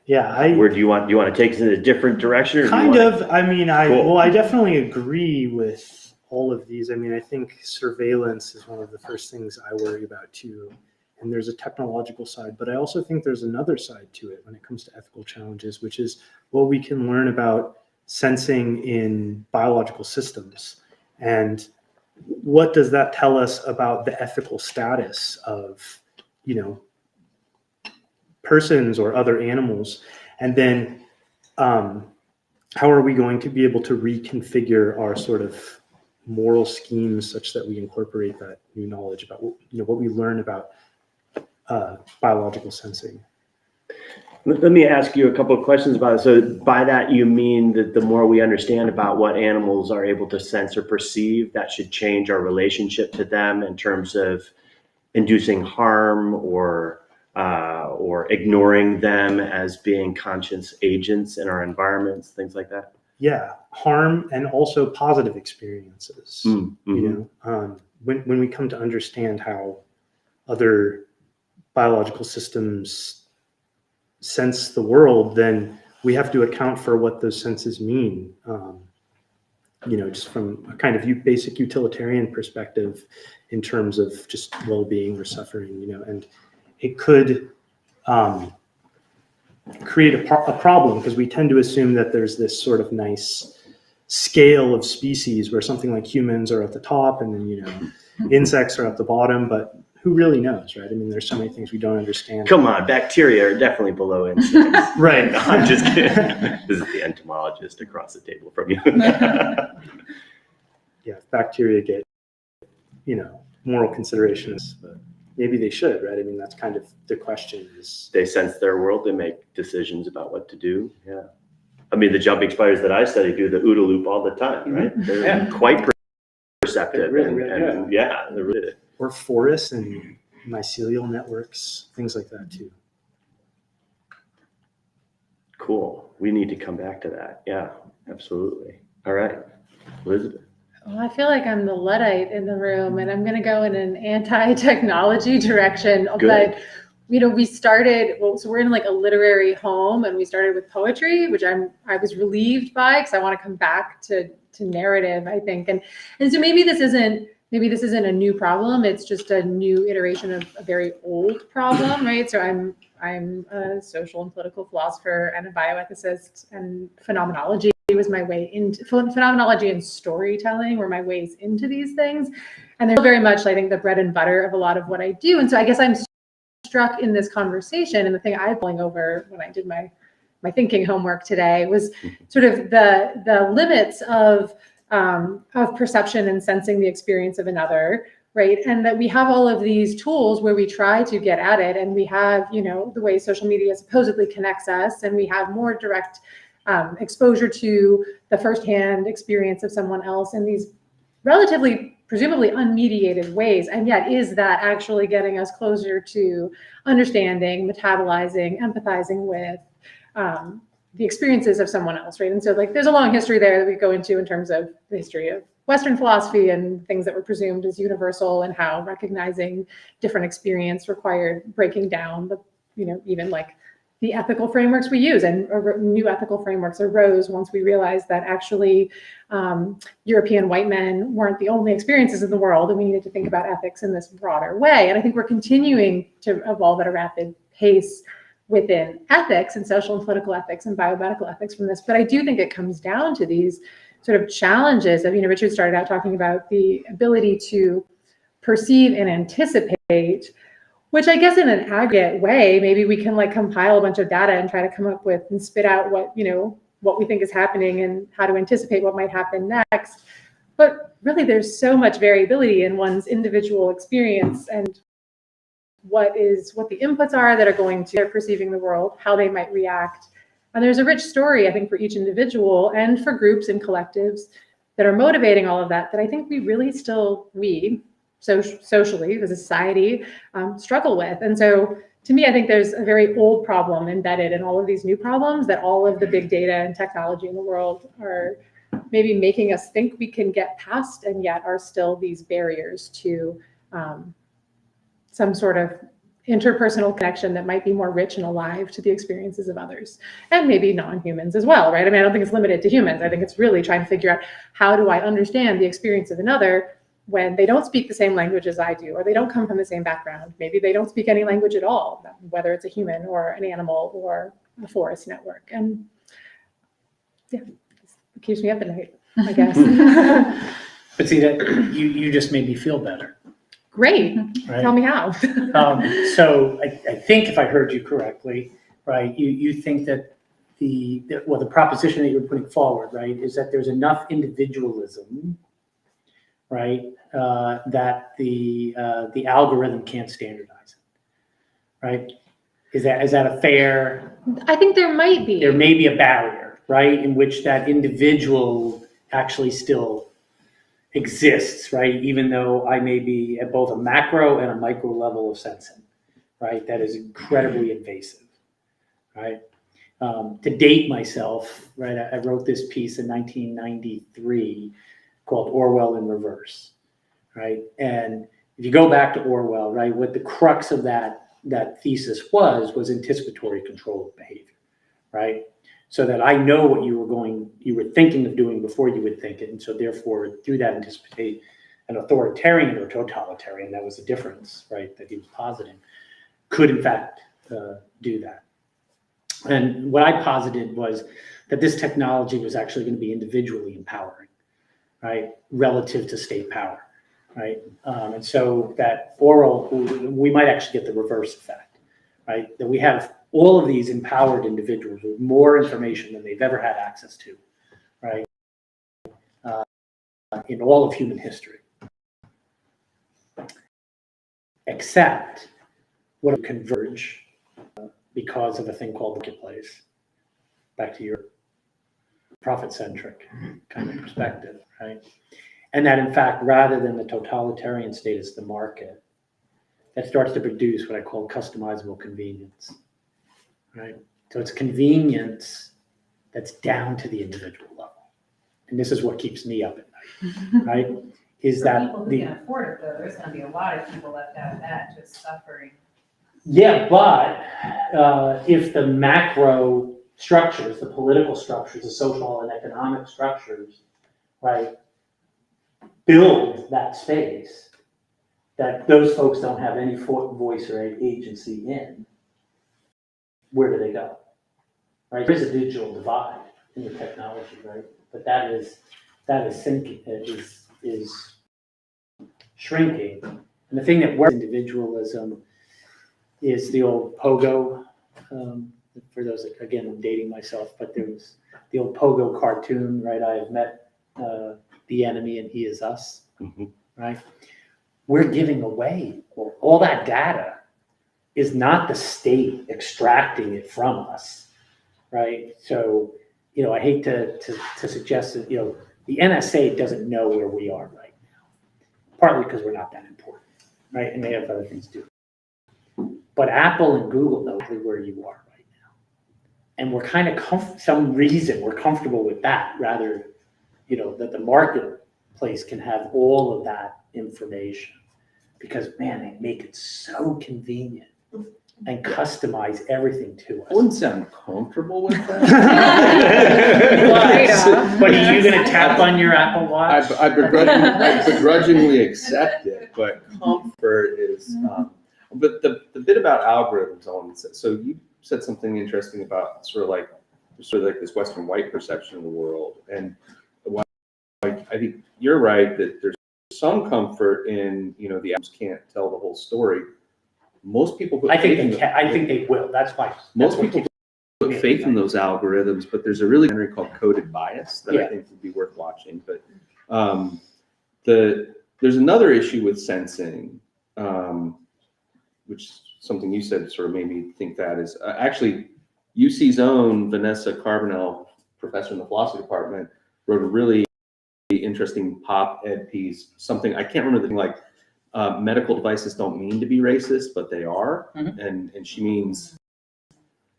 Speaker 4: Yeah,
Speaker 3: Where do you want to take us in a different direction? Or
Speaker 4: kind of. I mean,
Speaker 3: Cool.
Speaker 4: I definitely agree with all of these. I mean, I think surveillance is one of the first things I worry about too. And there's a technological side, but I also think there's another side to it when it comes to ethical challenges, which is what we can learn about sensing in biological systems. And what does that tell us about the ethical status of, persons or other animals? And then how are we going to be able to reconfigure our sort of moral schemes such that we incorporate that new knowledge about what we learn about biological sensing?
Speaker 3: Let me ask you a couple of questions about it. So by that, you mean that the more we understand about what animals are able to sense or perceive, that should change our relationship to them in terms of inducing harm or ignoring them as being conscious agents in our environments, things like that?
Speaker 4: Yeah, harm and also positive experiences.
Speaker 3: Mm-hmm.
Speaker 4: When we come to understand how other biological systems sense the world, then we have to account for what those senses mean. Just from a kind of basic utilitarian perspective in terms of just well-being or suffering, and it could create a problem because we tend to assume that there's this sort of nice scale of species where something like humans are at the top and then, insects are at the bottom, but who really knows, right? I mean, there's so many things we don't understand.
Speaker 3: Come on, bacteria are definitely below insects.
Speaker 4: Right.
Speaker 3: No, I'm just kidding. This is the entomologist across the table from you.
Speaker 4: Yeah, bacteria get, moral considerations, but maybe they should, right? I mean, that's kind of the question is.
Speaker 3: They sense their world, they make decisions about what to do. Yeah. I mean, the jumping spiders that I study do the OODA loop all the time, right? They're quite perceptive.
Speaker 4: Really,
Speaker 3: and yeah, they're really.
Speaker 4: Or forests and mycelial networks, things like that too.
Speaker 3: Cool. We need to come back to that. Yeah, absolutely. All right, Elizabeth.
Speaker 5: Well, I feel like I'm the Luddite in the room, and I'm going to go in an anti-technology direction.
Speaker 3: Good.
Speaker 5: But we started. So we're in like a literary home, and we started with poetry, which I was relieved by because I want to come back to narrative, I think, and so maybe this isn't a new problem. It's just a new iteration of a very old problem, right? So I'm a social and political philosopher and a bioethicist, and phenomenology was my way into phenomenology and storytelling were my ways into these things. And they're very much, I think, the bread and butter of a lot of what I do. And so I guess I'm struck in this conversation, and the thing I'm pulling over when I did my thinking homework today was sort of the limits of perception and sensing the experience of another, right? And that we have all of these tools where we try to get at it, and we have, the way social media supposedly connects us, and we have more direct exposure to the firsthand experience of someone else in these relatively, presumably unmediated ways. And yet, is that actually getting us closer to understanding, metabolizing, empathizing with the experiences of someone else, right? And so there's a long history there that we go into in terms of the history of Western philosophy and things that were presumed as universal, and how recognizing different experience required breaking down the, even the ethical frameworks we use, and new ethical frameworks arose once we realized that actually European white men weren't the only experiences in the world, and we needed to think about ethics in this broader way. And I think we're continuing to evolve at a rapid pace within ethics and social and political ethics and biomedical ethics from this. But I do think it comes down to these sort of challenges of, Richard started out talking about the ability to perceive and anticipate, which I guess in an aggregate way, maybe we can compile a bunch of data and try to come up with and spit out what we think is happening and how to anticipate what might happen next. But really, there's so much variability in one's individual experience and what the inputs are that are going to perceiving the world, how they might react. And there's a rich story, I think, for each individual and for groups and collectives that are motivating all of that I think we really still, socially, as a society, struggle with. And so to me, I think there's a very old problem embedded in all of these new problems that all of the big data and technology in the world are maybe making us think we can get past, and yet are still these barriers to some sort of interpersonal connection that might be more rich and alive to the experiences of others, and maybe non-humans as well, right? I mean, I don't think it's limited to humans. I think it's really trying to figure out, how do I understand the experience of another when they don't speak the same language as I do, or they don't come from the same background. Maybe they don't speak any language at all, whether it's a human or an animal or a forest network. And yeah, it keeps me up at night, I guess.
Speaker 2: But see, that you just made me feel better.
Speaker 5: Great.
Speaker 2: Right?
Speaker 5: Tell me how.
Speaker 2: So I think if I heard you correctly, right, you think that the proposition that you're putting forward, right, is that there's enough individualism, right, that the algorithm can't standardize it, right? Is that a fair?
Speaker 5: I think there might be.
Speaker 2: There may be a barrier, right, in which that individual actually still exists, right? Even though I may be at both a macro and a micro level of sensing, right? That is incredibly invasive, right? To date myself, right, I wrote this piece in 1993 called Orwell in Reverse, right? And if you go back to Orwell, right, what the crux of that thesis was anticipatory control of behavior, right? So that I know what you were thinking of doing before you would think it. And so therefore, through that, anticipate an authoritarian or totalitarian, that was the difference, right, that he was positing, could in fact do that. And what I posited was that this technology was actually going to be individually empowering, right, relative to state power, right? And so that we might actually get the reverse effect, right? That we have all of these empowered individuals with more information than they've ever had access to, right? In all of human history. Except what converge because of a thing called marketplace. Back to your profit-centric kind of perspective, right? And that in fact, rather than the totalitarian state as the market, that starts to produce what I call customizable convenience. Right. So it's convenience that's down to the individual level. And this is what keeps me up at night, right? Is
Speaker 9: For
Speaker 2: that
Speaker 9: people who can afford it, though, there's going to be a lot of people left out of that just suffering.
Speaker 2: Yeah, but if the macro structures, the political structures, the social and economic structures, right, build that space that those folks don't have any voice or agency in, where do they go? Right? There's a digital divide in the technology, right? But that is sinking, is shrinking. And the thing that works individualism is the old pogo. For those that, again, I'm dating myself, but there was the old pogo cartoon, right? I have met the enemy and he is us, right? We're giving away all that data. Is not the state extracting it from us, right? So, I hate to suggest that, the NSA doesn't know where we are right now, partly because we're not that important, right? And they have other things to do. But Apple and Google know where you are right now. And we're kind of, some reason we're comfortable with that, rather, that the marketplace can have all of that information. Because, man, they make it so convenient and customize everything to us.
Speaker 1: I wouldn't say I'm comfortable with that.
Speaker 2: But are you going to tap on your Apple Watch?
Speaker 1: I begrudgingly accept it, but comfort is. But the bit about algorithms, I want to say. So you said something interesting about sort of like this Western white perception of the world, and like I think you're right that there's some comfort in the apps can't tell the whole story. Most people put
Speaker 2: I think they can. I think they will. That's why.
Speaker 1: Most people put faith in those algorithms, but there's a really documentary called Coded Bias that I think would be worth watching. But there's another issue with sensing, which is something you said sort of made me think that is actually UC's own Vanessa Carbonell, professor in the philosophy department, wrote a really interesting pop ed piece. Something I can't remember the thing like. medical devices don't mean to be racist, but they are.
Speaker 2: Mhm.
Speaker 1: And she means,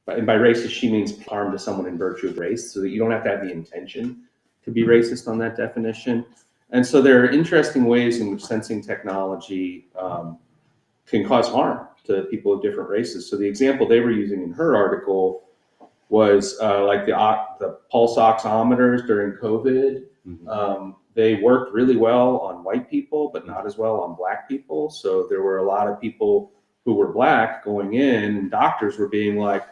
Speaker 1: and by racist, she means harm to someone in virtue of race, so that you don't have to have the intention to be racist on that definition. And so there are interesting ways in which sensing technology can cause harm to people of different races. So the example they were using in her article was like the pulse oximeters during COVID. They worked really well on white people, but not as well on Black people. So there were a lot of people who were Black going in, and doctors were being like,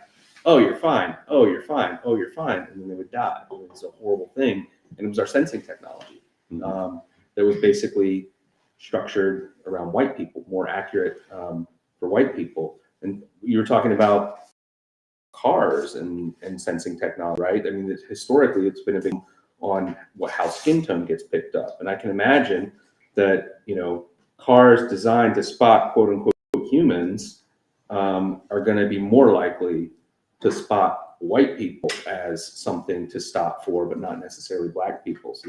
Speaker 1: "Oh, you're fine. Oh, you're fine. Oh, you're fine," and then they would die. It was a horrible thing, and it was our sensing technology that was basically structured around white people, more accurate for white people. And you were talking about cars and sensing technology, right? I mean, historically, it's been a big on how skin tone gets picked up. And I can imagine that, cars designed to spot quote unquote humans are going to be more likely to spot white people as something to stop for, but not necessarily Black people. So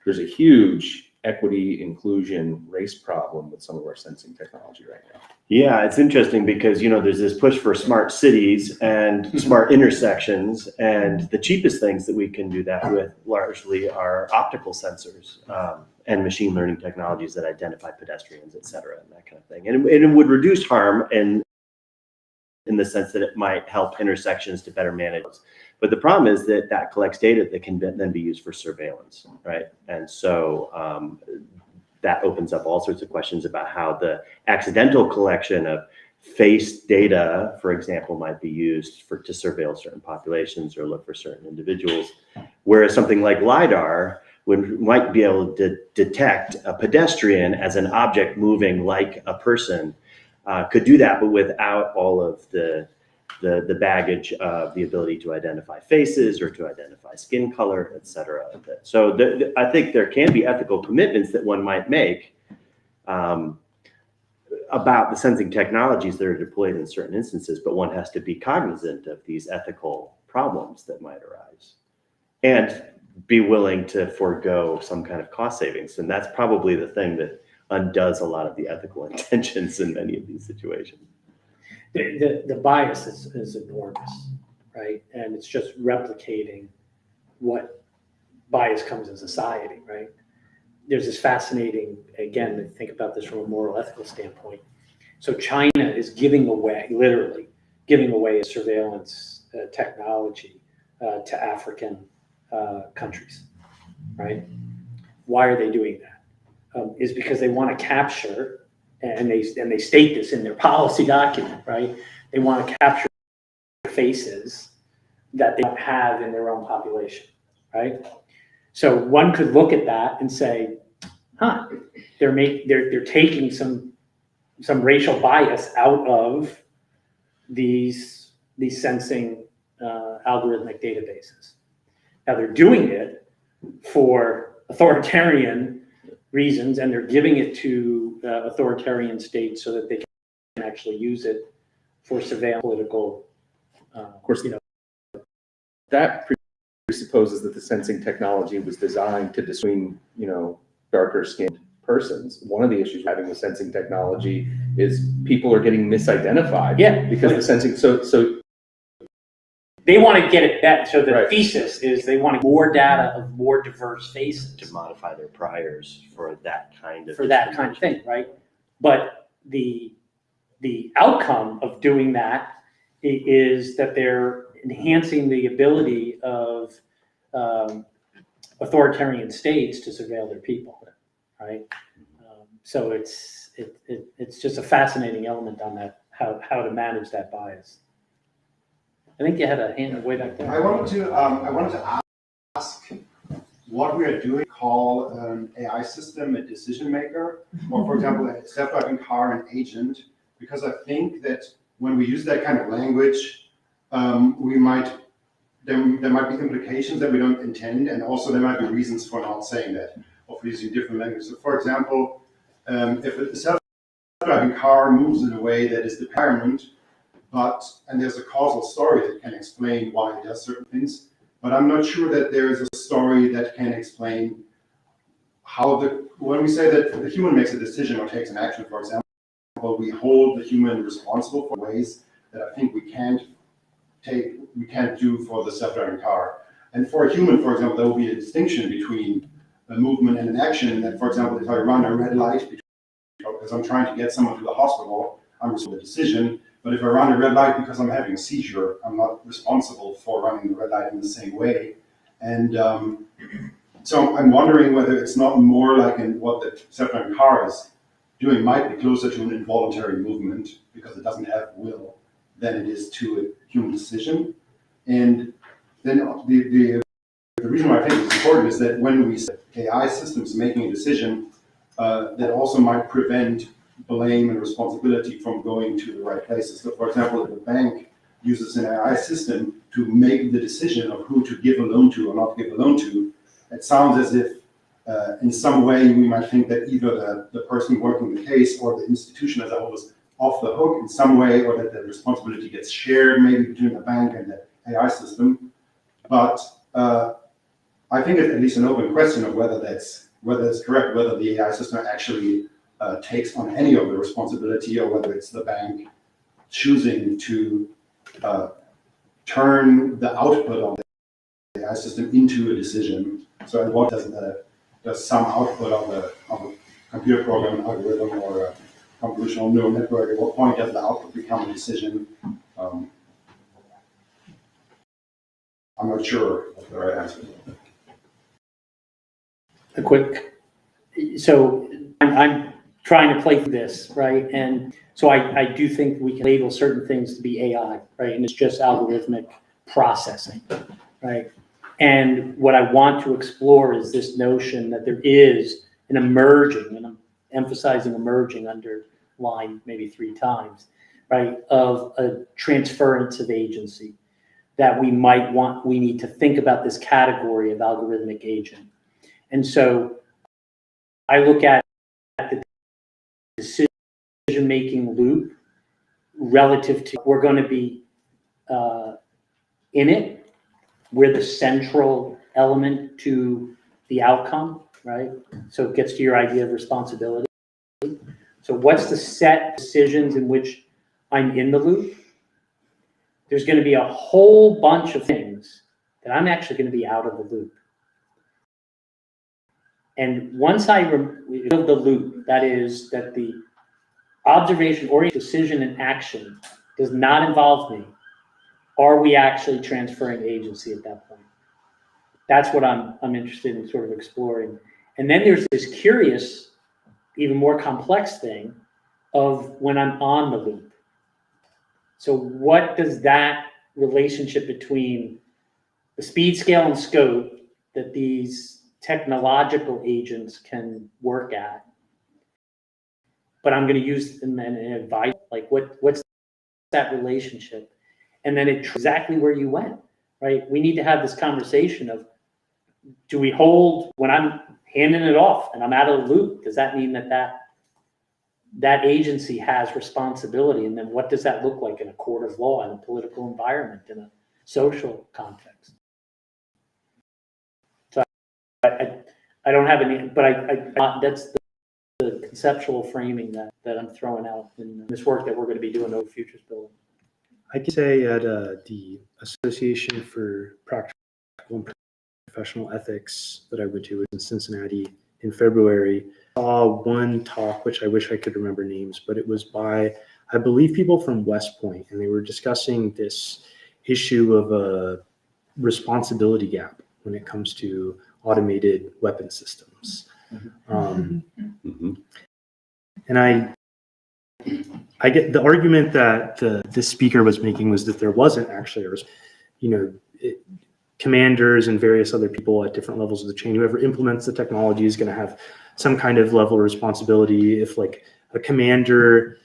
Speaker 1: there's a huge equity, inclusion, race problem with some of our sensing technology right now.
Speaker 3: Yeah, it's interesting because, there's this push for smart cities and smart intersections, and the cheapest things that we can do that with largely are optical sensors and machine learning technologies that identify pedestrians, et cetera, and that kind of thing. And it would reduce harm in the sense that it might help intersections to better manage. But the problem is that collects data that can then be used for surveillance, right? And so that opens up all sorts of questions about how the accidental collection of face data, for example, might be used to surveil certain populations or look for certain individuals, whereas something like LiDAR might be able to detect a pedestrian as an object moving like a person, could do that, but without all of the baggage of the ability to identify faces or to identify skin color, et cetera. So I think there can be ethical commitments that one might make about the sensing technologies that are deployed in certain instances, but one has to be cognizant of these ethical problems that might arise and be willing to forego some kind of cost savings. And that's probably the thing that undoes a lot of the ethical intentions in many of these situations.
Speaker 2: The bias is enormous, right? And it's just replicating what bias comes in society, right? There's this fascinating, again, to think about this from a moral ethical standpoint. So China is literally giving away a surveillance technology to African countries, right? Why are they doing that? Is because they want to capture, and they state this in their policy document, right? They want to capture faces that they don't have in their own population, right? So one could look at that and say, they're taking some racial bias out of these sensing algorithmic databases. Now they're doing it for authoritarian reasons, and they're giving it to authoritarian states so that they can actually use it for surveillance political.
Speaker 1: Of course, that presupposes that the sensing technology was designed to dissuade, darker skinned persons. One of the issues having with sensing technology is people are getting misidentified.
Speaker 2: Yeah,
Speaker 1: because the sensing. So
Speaker 2: they want to get it back. So the
Speaker 1: Right.
Speaker 2: thesis is they want more data of more diverse faces
Speaker 3: To modify their priors for that kind of
Speaker 2: thing, right? But the outcome of doing that is that they're enhancing the ability of authoritarian states to surveil their people, right? So it's just a fascinating element on that, how to manage that bias. I think you had a hand way back there.
Speaker 10: I wanted to ask what we are doing. Call an AI system a decision maker, or for example, a self-driving car an agent, because I think that when we use that kind of language, there might be implications that we don't intend, and also there might be reasons for not saying that, or for using different language. So, for example, if a self-driving car moves in a way that is dependent, and there's a causal story that can explain why it does certain things, but I'm not sure that there is a story that can explain when we say that the human makes a decision or takes an action, for example, we hold the human responsible for ways that I think we can't do for the self-driving car. And for a human, for example, there will be a distinction between a movement and an action. That, for example, if I run a red light because I'm trying to get someone to the hospital, I'm responsible for the decision. But if I run a red light because I'm having a seizure, I'm not responsible for running the red light in the same way. And so I'm wondering whether it's not more like in what the self-driving car is doing might be closer to an involuntary movement because it doesn't have will than it is to a human decision. And then the reason why I think it's important is that when we say AI systems making a decision, that also might prevent blame and responsibility from going to the right places. So for example, if a bank uses an AI system to make the decision of who to give a loan to or not give a loan to, it sounds as if in some way we might think that either the person working the case or the institution as a whole is off the hook in some way, or that the responsibility gets shared maybe between the bank and the AI system. But I think it's at least an open question of whether it's correct, whether the AI system actually takes on any of the responsibility, or whether it's the bank choosing to turn the output of the AI system into a decision. So what does some output of a computer program, an algorithm, or a convolutional neural network, at what point does the output become a decision? I'm not sure of the right answer.
Speaker 2: So I'm trying to play through this, right? And so I do think we can label certain things to be AI, right? And it's just algorithmic processing, right? And what I want to explore is this notion that there is an emerging, and I'm emphasizing emerging underlined maybe 3 times, right, of a transference of agency that we need to think about this category of algorithmic agent. And so I look at the decision-making loop relative to we're going to be in it. We're the central element to the outcome, right? So it gets to your idea of responsibility. So what's the set decisions in which I'm in the loop? There's going to be a whole bunch of things that I'm actually going to be out of the loop. And once I remove the loop, that is that the observation-oriented decision and action does not involve me, are we actually transferring agency at that point? That's what I'm interested in sort of exploring. And then there's this curious, even more complex thing of when I'm on the loop. So what does that relationship between the speed, scale, and scope that these technological agents can work at, but I'm going to use them and advise, like what's that relationship? And then it's exactly where you went, right? We need to have this conversation of, do we hold, when I'm handing it off and I'm out of the loop, does that mean that agency has responsibility? And then what does that look like in a court of law, in a political environment, in a social context? So I don't have any, but that's the conceptual framing that I'm throwing out in this work that we're going to be doing over Futures Building.
Speaker 4: I can say at the Association for Practical and Professional Ethics that I went to in Cincinnati in February, I saw one talk, which I wish I could remember names, but it was by, I believe, people from West Point, and they were discussing this issue of a responsibility gap when it comes to automated weapon systems. And I get the argument that the speaker was making was that there wasn't actually, commanders and various other people at different levels of the chain, whoever implements the technology is going to have some kind of level of responsibility. If like a commander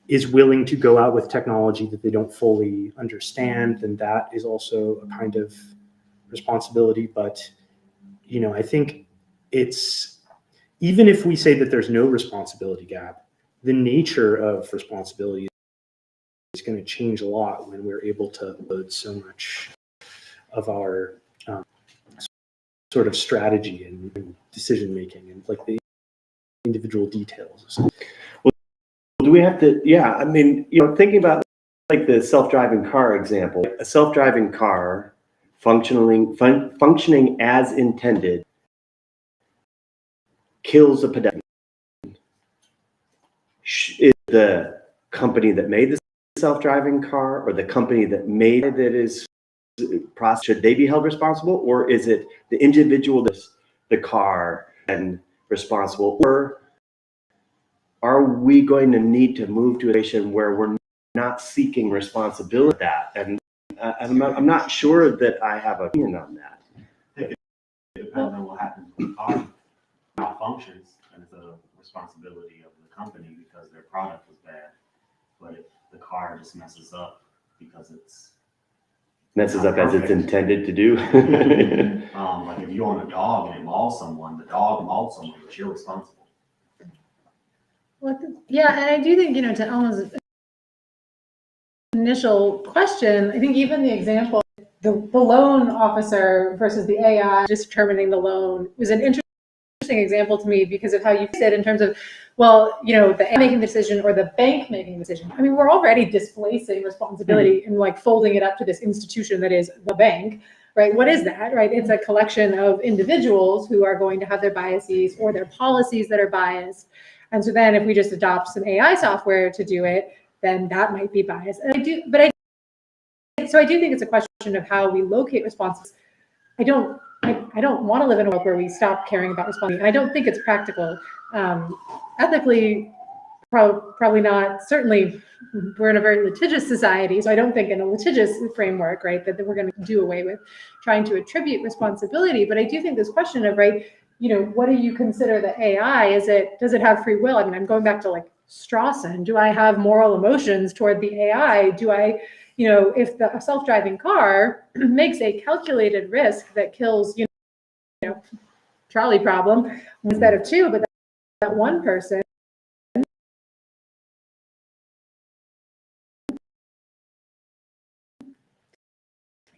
Speaker 4: is willing to go out with technology that they don't fully understand, then that is also a kind of responsibility. But, I think it's, even if we say that there's no responsibility gap, the nature of responsibility is going to change a lot when we're able to load so much of our sort of strategy and decision making and like the individual details. So,
Speaker 3: Do we have to, yeah, I mean, thinking about like the self-driving car example, a self-driving car functioning as intended kills a pedestrian. Is the company that made the self-driving car or the company that made it that is, should they be held responsible, or is it the individual that's the car and responsible? Or are we going to need to move to a situation where we're not seeking responsibility for that? And I'm not sure that I have an opinion on that.
Speaker 11: It depends on what happens with the car malfunctions, and it's a responsibility of the company because their product was bad. But if the car just messes up because it's
Speaker 3: Messes up as it's intended to do.
Speaker 11: like if you own a dog and it mauls someone, the dog mauled someone, but you're responsible.
Speaker 5: Yeah, and I do think, to Elma's initial question, I think even the example, the loan officer versus the AI just determining the loan was an interesting example to me because of how you said in terms of, well, the AI making the decision or the bank making the decision. I mean, we're already displacing responsibility and like folding it up to this institution that is the bank, right? What is that, right? It's a collection of individuals who are going to have their biases or their policies that are biased. And so then if we just adopt some AI software to do it, then that might be biased. And I do think it's a question of how we locate responses. I don't want to live in a world where we stop caring about responsibility. And I don't think it's practical. Ethically, probably not. Certainly, we're in a very litigious society, so I don't think in a litigious framework, right, that we're going to do away with trying to attribute responsibility. But I do think this question of, right, what do you consider the AI? Does it have free will? I mean, I'm going back to like Strawson. Do I have moral emotions toward the AI? Do I, if a self-driving car makes a calculated risk that kills, trolley problem instead of two, but that one person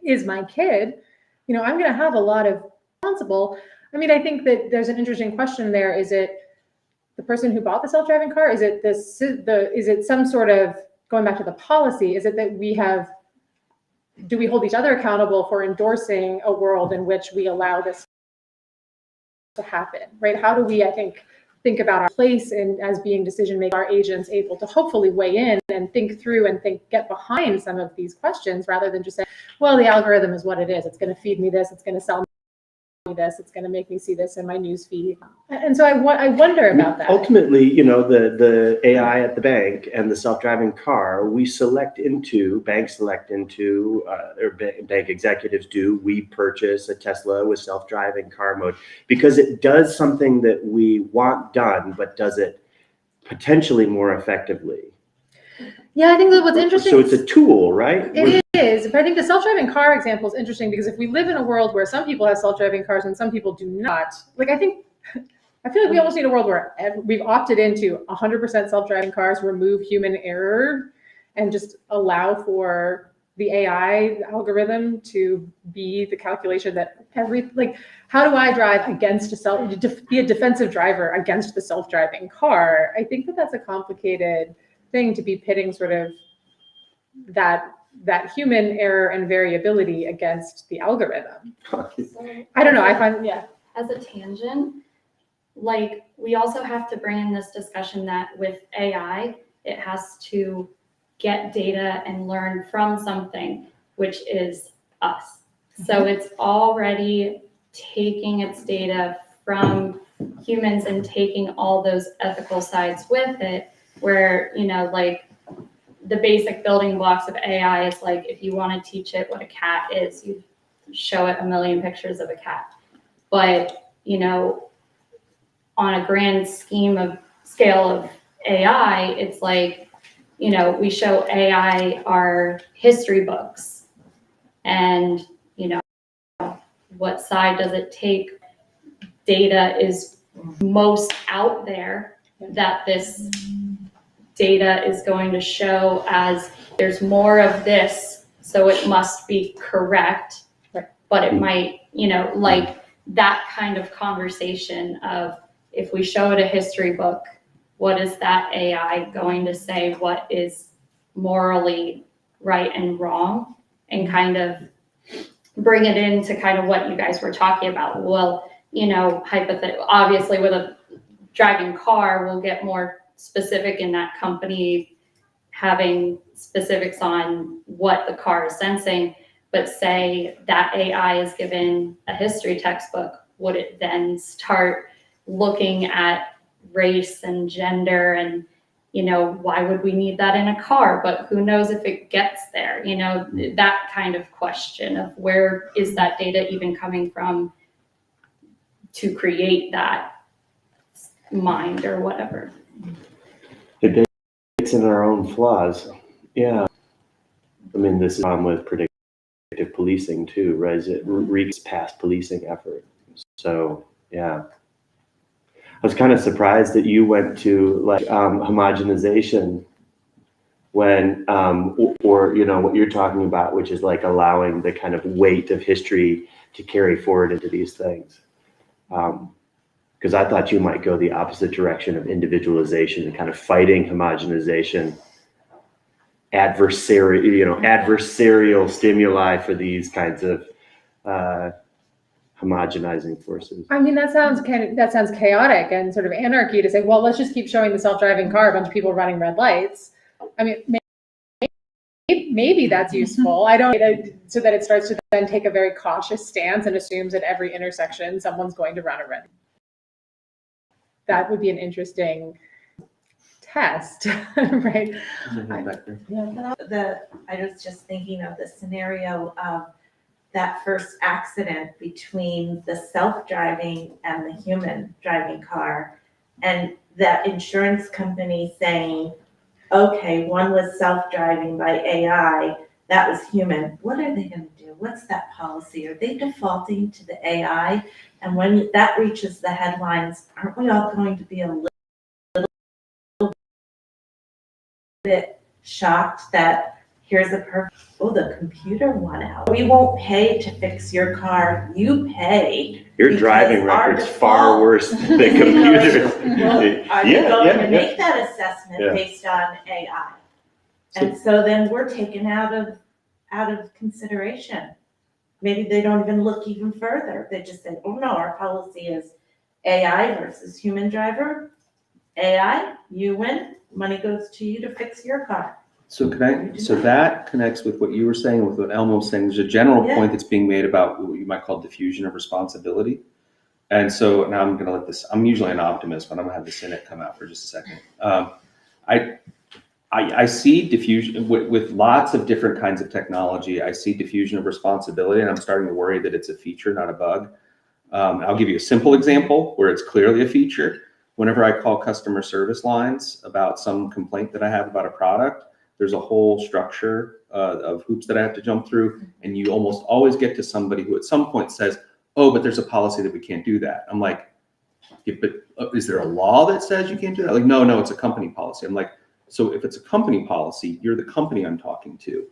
Speaker 5: is my kid, I'm going to have a lot of responsible. I mean, I think that there's an interesting question there. Is it the person who bought the self-driving car? Is it is it some sort of, going back to the policy, is it that do we hold each other accountable for endorsing a world in which we allow this to happen, right? How do we, I think about our place as being decision makers, our agents able to hopefully weigh in and think through and get behind some of these questions rather than just say, well, the algorithm is what it is. It's going to feed me this. It's going to sell me this. It's going to make me see this in my news feed. And so I wonder about that.
Speaker 3: Ultimately, the AI at the bank and the self-driving car, banks select into, or bank executives do, we purchase a Tesla with self-driving car mode because it does something that we want done, but does it potentially more effectively.
Speaker 5: Yeah, I think that what's interesting.
Speaker 3: So it's a tool, right?
Speaker 5: It is, but I think the self-driving car example is interesting because if we live in a world where some people have self-driving cars and some people do not, I feel like we almost need a world where we've opted into 100% self-driving cars, remove human error, and just allow for the AI algorithm to be the calculation that how do I drive against be a defensive driver against the self-driving car? I think that's a complicated thing to be pitting sort of that human error and variability against the algorithm. I don't know. I find, yeah.
Speaker 12: As a tangent, we also have to bring in this discussion that with AI, it has to get data and learn from something, which is us. So it's already taking its data from humans and taking all those ethical sides with it, where, the basic building blocks of AI is if you want to teach it what a cat is, you show it a million pictures of a cat. But, on a grand scale of AI, it's we show AI our history books and, what side does it take? Data is most out there that this data is going to show as there's more of this, so it must be correct, but it might, that kind of conversation of, if we showed a history book, what is that AI going to say? What is morally right and wrong? And kind of bring it into kind of what you guys were talking about. Well, you know, obviously with a driving car, we'll get more specific in that company having specifics on what the car is sensing. But say that AI is given a history textbook, would it then start looking at race and gender and, you know, why would we need that in a car? But who knows if it gets there, you know, that kind of question of where is that data even coming from to create that mind or whatever.
Speaker 3: It bakes in our own flaws. Yeah. I mean, this is with predictive policing too, right? It reeks past policing effort. So, yeah. I was kind of surprised that you went to like homogenization when, or, you know, what you're talking about, which is like allowing the kind of weight of history to carry forward into these things. Because I thought you might go the opposite direction of individualization and kind of fighting homogenization, adversarial stimuli for these kinds of homogenizing forces.
Speaker 5: I mean, that sounds chaotic and sort of anarchy to say, well, let's just keep showing the self-driving car, a bunch of people running red lights. I mean, maybe that's useful. So that it starts to then take a very cautious stance and assumes at every intersection someone's going to run a red. That would be an interesting test, right?
Speaker 7: I was just thinking of the scenario of that first accident between the self-driving and the human driving car, and that insurance company saying, okay, one was self-driving by AI, that was human. What are they going to do? What's that policy? Are they defaulting to the AI? And when that reaches the headlines, aren't we all going to be a little bit shocked that here's the computer won out. We won't pay to fix your car. You pay.
Speaker 3: Your driving record's far worse than the computer.
Speaker 7: Are you going to make that assessment based on AI? And so then we're taken out of consideration. Maybe they don't even look even further. They just say, oh no, our policy is AI versus human driver. AI, you win. Money goes to you to fix your car.
Speaker 1: So that connects with what you were saying, with what Elmo was saying. There's a general point that's being made about what you might call diffusion of responsibility. And so now I'm going to let this, I'm usually an optimist, but I'm going to have the cynic come out for just a second. I see diffusion with lots of different kinds of technology. I see diffusion of responsibility, and I'm starting to worry that it's a feature, not a bug. I'll give you a simple example where it's clearly a feature. Whenever I call customer service lines about some complaint that I have about a product, there's a whole structure of hoops that I have to jump through, and you almost always get to somebody who at some point says, oh, but there's a policy that we can't do that. I'm like, yeah, but is there a law that says you can't do that? Like, no, it's a company policy. I'm like, so if it's a company policy, you're the company I'm talking to.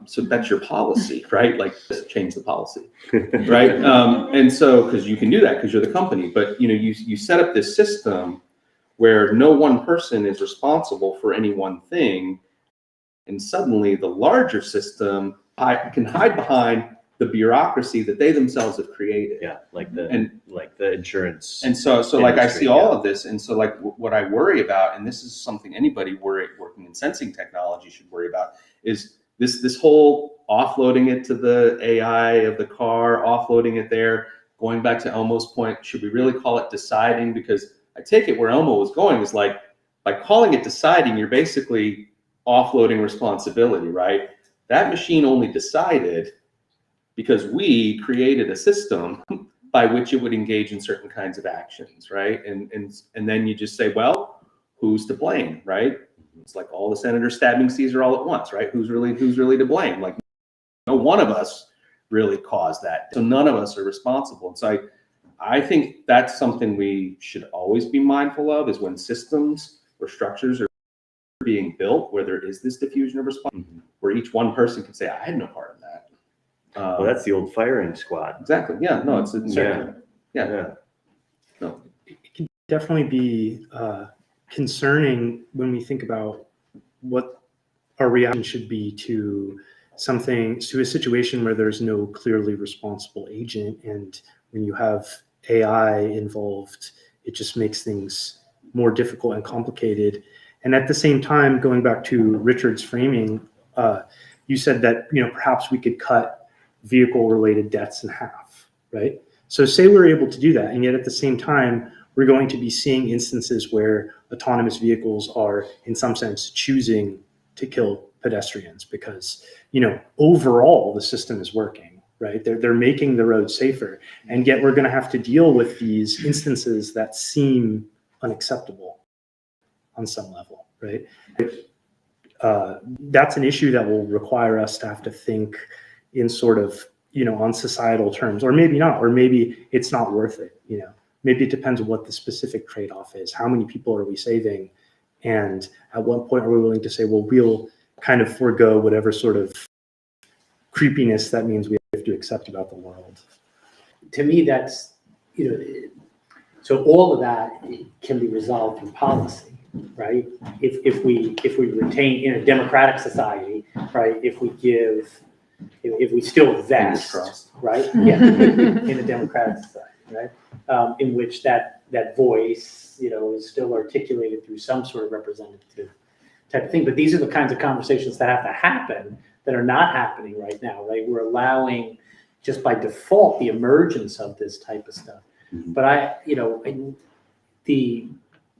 Speaker 1: So that's your policy, right? Like, just change the policy, right? And so, because you can do that because you're the company, but you set up this system where no one person is responsible for any one thing, and suddenly the larger system can hide behind the bureaucracy that they themselves have created.
Speaker 3: Yeah, like the insurance.
Speaker 1: And so like I see all of this, and so like what I worry about, and this is something anybody working in sensing technology should worry about, is this whole offloading it to the AI of the car, offloading it there. Going back to Elmo's point, should we really call it deciding? Because I take it where Elmo was going is like, by calling it deciding, you're basically offloading responsibility, right? That machine only decided because we created a system by which it would engage in certain kinds of actions, right? And then you just say, well, who's to blame, right? It's like all the senators stabbing Caesar all at once, right? Who's really to blame? Like, no one of us really caused that, so none of us are responsible. And so I think that's something we should always be mindful of, is when systems or structures are being built where there is this diffusion of response, where each one person can say, I had no part in that.
Speaker 3: Well, that's the old firing squad.
Speaker 1: Exactly. Yeah. No, it's
Speaker 3: Yeah.
Speaker 1: yeah.
Speaker 4: It can definitely be concerning when we think about what our reaction should be to a situation where there's no clearly responsible agent. And when you have AI involved, it just makes things more difficult and complicated. And at the same time, going back to Richard's framing, you said that, perhaps we could cut vehicle-related deaths in half, right? So say we're able to do that, and yet at the same time, we're going to be seeing instances where autonomous vehicles are, in some sense, choosing to kill pedestrians because, overall the system is working, right? They're making the road safer, and yet we're going to have to deal with these instances that seem unacceptable on some level, right? That's an issue that will require us to have to think in sort of, on societal terms, or maybe not, or maybe it's not worth it, Maybe it depends on what the specific trade-off is. How many people are we saving? And at what point are we willing to say, well, we'll kind of forego whatever sort of creepiness that means we have to accept about the world?
Speaker 2: To me, that's, so all of that can be resolved through policy, right? If we retain in a democratic society, right? If we still vest, right? Yeah, in a democratic society, right? In which that voice, is still articulated through some sort of representative type of thing. But these are the kinds of conversations that have to happen that are not happening right now, right? We're allowing, just by default, the emergence of this type of stuff.
Speaker 1: Mm-hmm.
Speaker 2: But the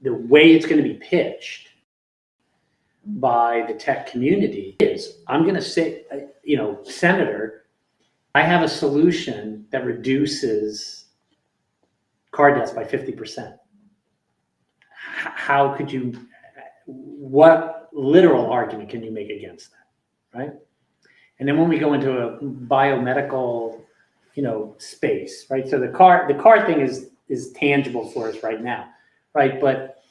Speaker 2: way it's going to be pitched by the tech community is, I'm going to say, Senator, I have a solution that reduces car deaths by 50%. How could you, what literal argument can you make against that, right? And then when we go into a biomedical, space, right? So the car thing is tangible for us right now, right? But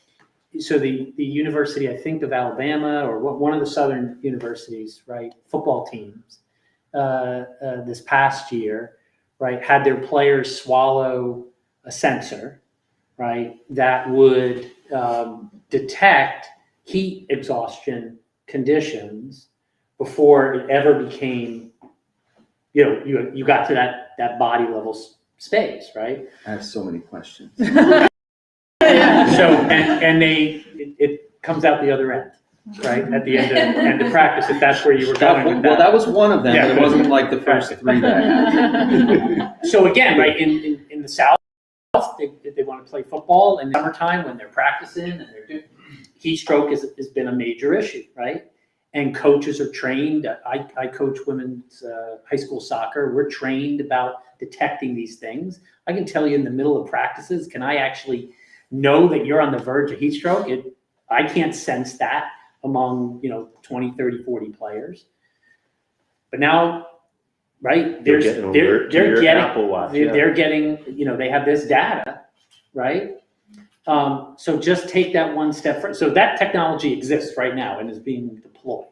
Speaker 2: so the University, I think, of Alabama, or one of the southern universities, right, football teams, this past year, right, had their players swallow a sensor, right, that would detect heat exhaustion conditions before it ever became, you got to that body level space, right?
Speaker 1: I have so many questions.
Speaker 2: So, and it comes out the other end, right? At the end of practice, if that's where you were going with that.
Speaker 1: Well, that was one of them,
Speaker 2: Yeah.
Speaker 1: but it wasn't like the first three that
Speaker 2: So again, right, in the South, they want to play football in the summertime when they're practicing and they're doing, heat stroke has been a major issue, right? And coaches are trained. I coach women's high school soccer. We're trained about detecting these things. I can tell you in the middle of practices, can I actually know that you're on the verge of heat stroke? I can't sense that among 20, 30, 40 players. But now, right, they're getting
Speaker 3: Apple Watch.
Speaker 2: they're getting, they have this data, right? So just take that one step further. So that technology exists right now and is being deployed,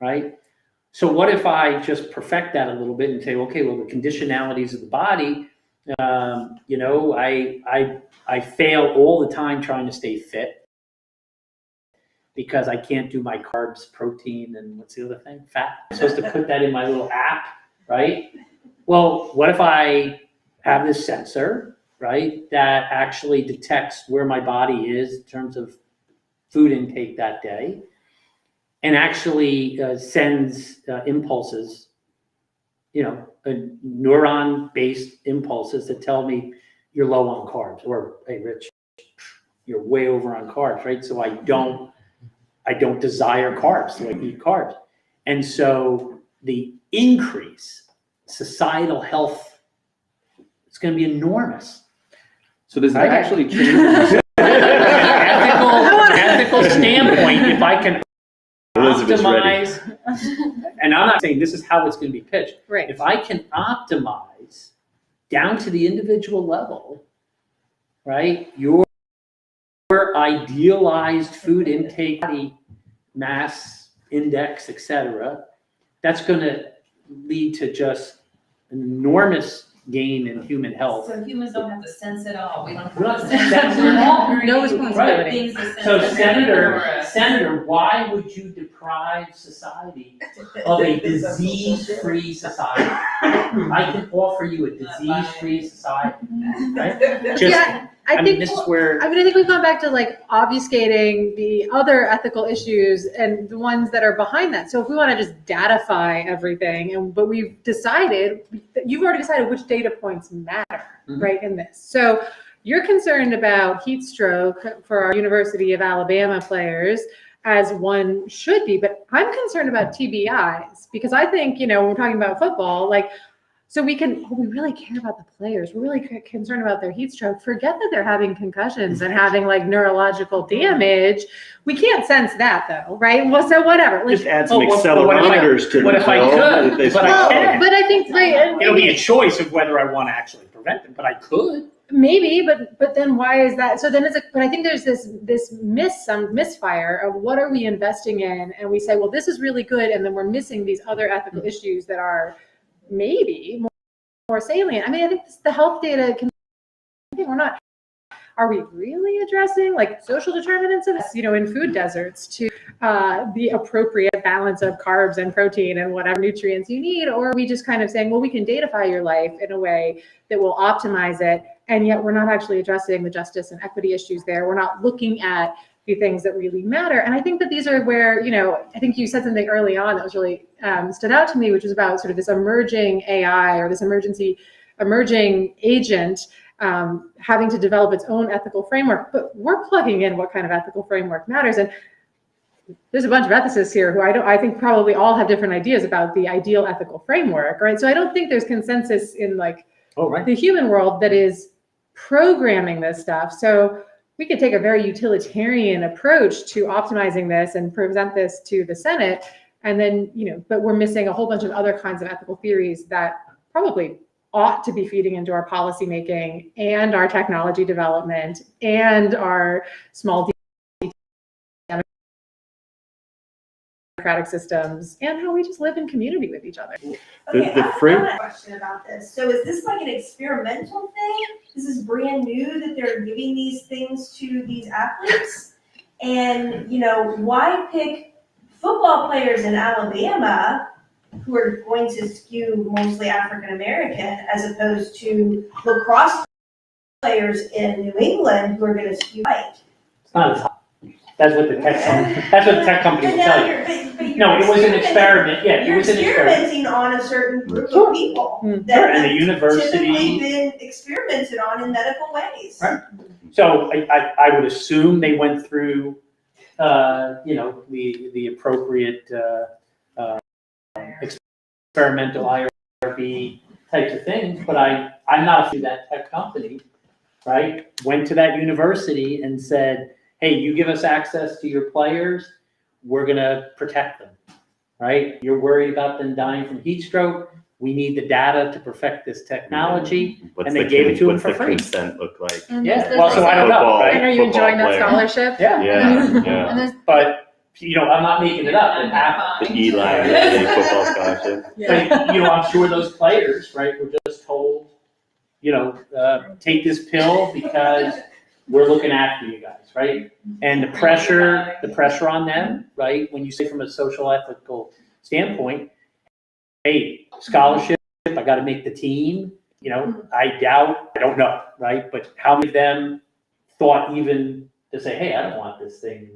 Speaker 2: right? So what if I just perfect that a little bit and say, okay, well, the conditionalities of the body, I fail all the time trying to stay fit because I can't do my carbs, protein, and what's the other thing? Fat. I'm supposed to put that in my little app, right? Well, what if I have this sensor, right, that actually detects where my body is in terms of food intake that day and actually sends impulses, neuron-based impulses that tell me you're low on carbs, or, hey, Rich, you're way over on carbs, right? So I don't desire carbs, so I eat carbs. And so the increase, societal health, it's going to be enormous.
Speaker 1: So does that actually change?
Speaker 2: ethical standpoint, if I can
Speaker 3: Elizabeth's
Speaker 2: optimize, and I'm not saying this is how it's going to be pitched.
Speaker 5: Right.
Speaker 2: If I can optimize down to the individual level, right, your idealized food intake, body mass index, etc., that's going to lead to just an enormous gain in human health.
Speaker 9: So humans don't have to sense it all. We don't have
Speaker 2: We don't
Speaker 9: to
Speaker 2: have to sense it all.
Speaker 5: No responsibility.
Speaker 2: So Senator, why would you deprive society of a disease-free society? I can offer you a disease-free society, right? Just,
Speaker 5: Yeah, I think
Speaker 2: this is where.
Speaker 5: I think we've gone back to like obfuscating the other ethical issues and the ones that are behind that. So if we want to just datify everything, but we've decided, you've already decided which data points matter, right, in this. So you're concerned about heat stroke for our University of Alabama players, as one should be, but I'm concerned about TBIs because I think, when we're talking about football, so we really care about the players. We're really concerned about their heat stroke. Forget that they're having concussions and having neurological damage. We can't sense that though, right? Well, so whatever.
Speaker 3: Just add some accelerometers to the
Speaker 2: What if I could? But I can.
Speaker 5: But I think, right.
Speaker 2: It'll be a choice of whether I want to actually prevent them, but I could.
Speaker 5: Maybe, but then why is that? So then but I think there's some misfire of what are we investing in? And we say, well, this is really good. And then we're missing these other ethical issues that are maybe more salient. I think the health data we're not. Are we really addressing social determinants of this, in food deserts to the appropriate balance of carbs and protein and whatever nutrients you need? Or are we just kind of saying, well, we can datafy your life in a way that will optimize it, and yet we're not actually addressing the justice and equity issues there. We're not looking at the things that really matter. And I think that these are where, I think you said something early on that was really stood out to me, which was about sort of this emerging AI or this emerging agent having to develop its own ethical framework, but we're plugging in what kind of ethical framework matters. And there's a bunch of ethicists here who I think probably all have different ideas about the ideal ethical framework, right? So I don't think there's consensus in the human world that is programming this stuff. So we could take a very utilitarian approach to optimizing this and present this to the Senate. And then, but we're missing a whole bunch of other kinds of ethical theories that probably ought to be feeding into our policy making and our technology development and our small democratic systems and how we just live in community with each other.
Speaker 6: Okay, I have a question about this. So is this an experimental thing? This is brand new that they're giving these things to these athletes? And, why pick football players in Alabama who are going to skew mostly African American as opposed to lacrosse players in New England who are going to skew white?
Speaker 2: It's not as hot. That's what the tech company will tell you. No, it was an experiment. Yeah, it was an experiment.
Speaker 6: You're experimenting on a certain group of people that
Speaker 2: and the university
Speaker 6: typically been experimented on in medical ways.
Speaker 2: Right. So I would assume they went through, the appropriate experimental IRB types of things. But I'm not sure that tech company, right, went to that university and said, hey, you give us access to your players, we're gonna protect them, right? You're worried about them dying from heat stroke. We need the data to perfect this technology, and they gave it to them for free.
Speaker 3: What's the consent look like?
Speaker 2: Yeah, well, so I don't know, right?
Speaker 5: And are you enjoying that scholarship?
Speaker 2: Yeah.
Speaker 3: Yeah.
Speaker 2: But, I'm not making it up. It happened.
Speaker 3: The Eli football scholarship.
Speaker 2: But, I'm sure those players, right, were just told, take this pill because we're looking after you guys, right? And the pressure on them, right? When you say from a social ethical standpoint, hey, scholarship, I got to make the team. I don't know, right? But how many of them thought even to say, hey, I don't want this thing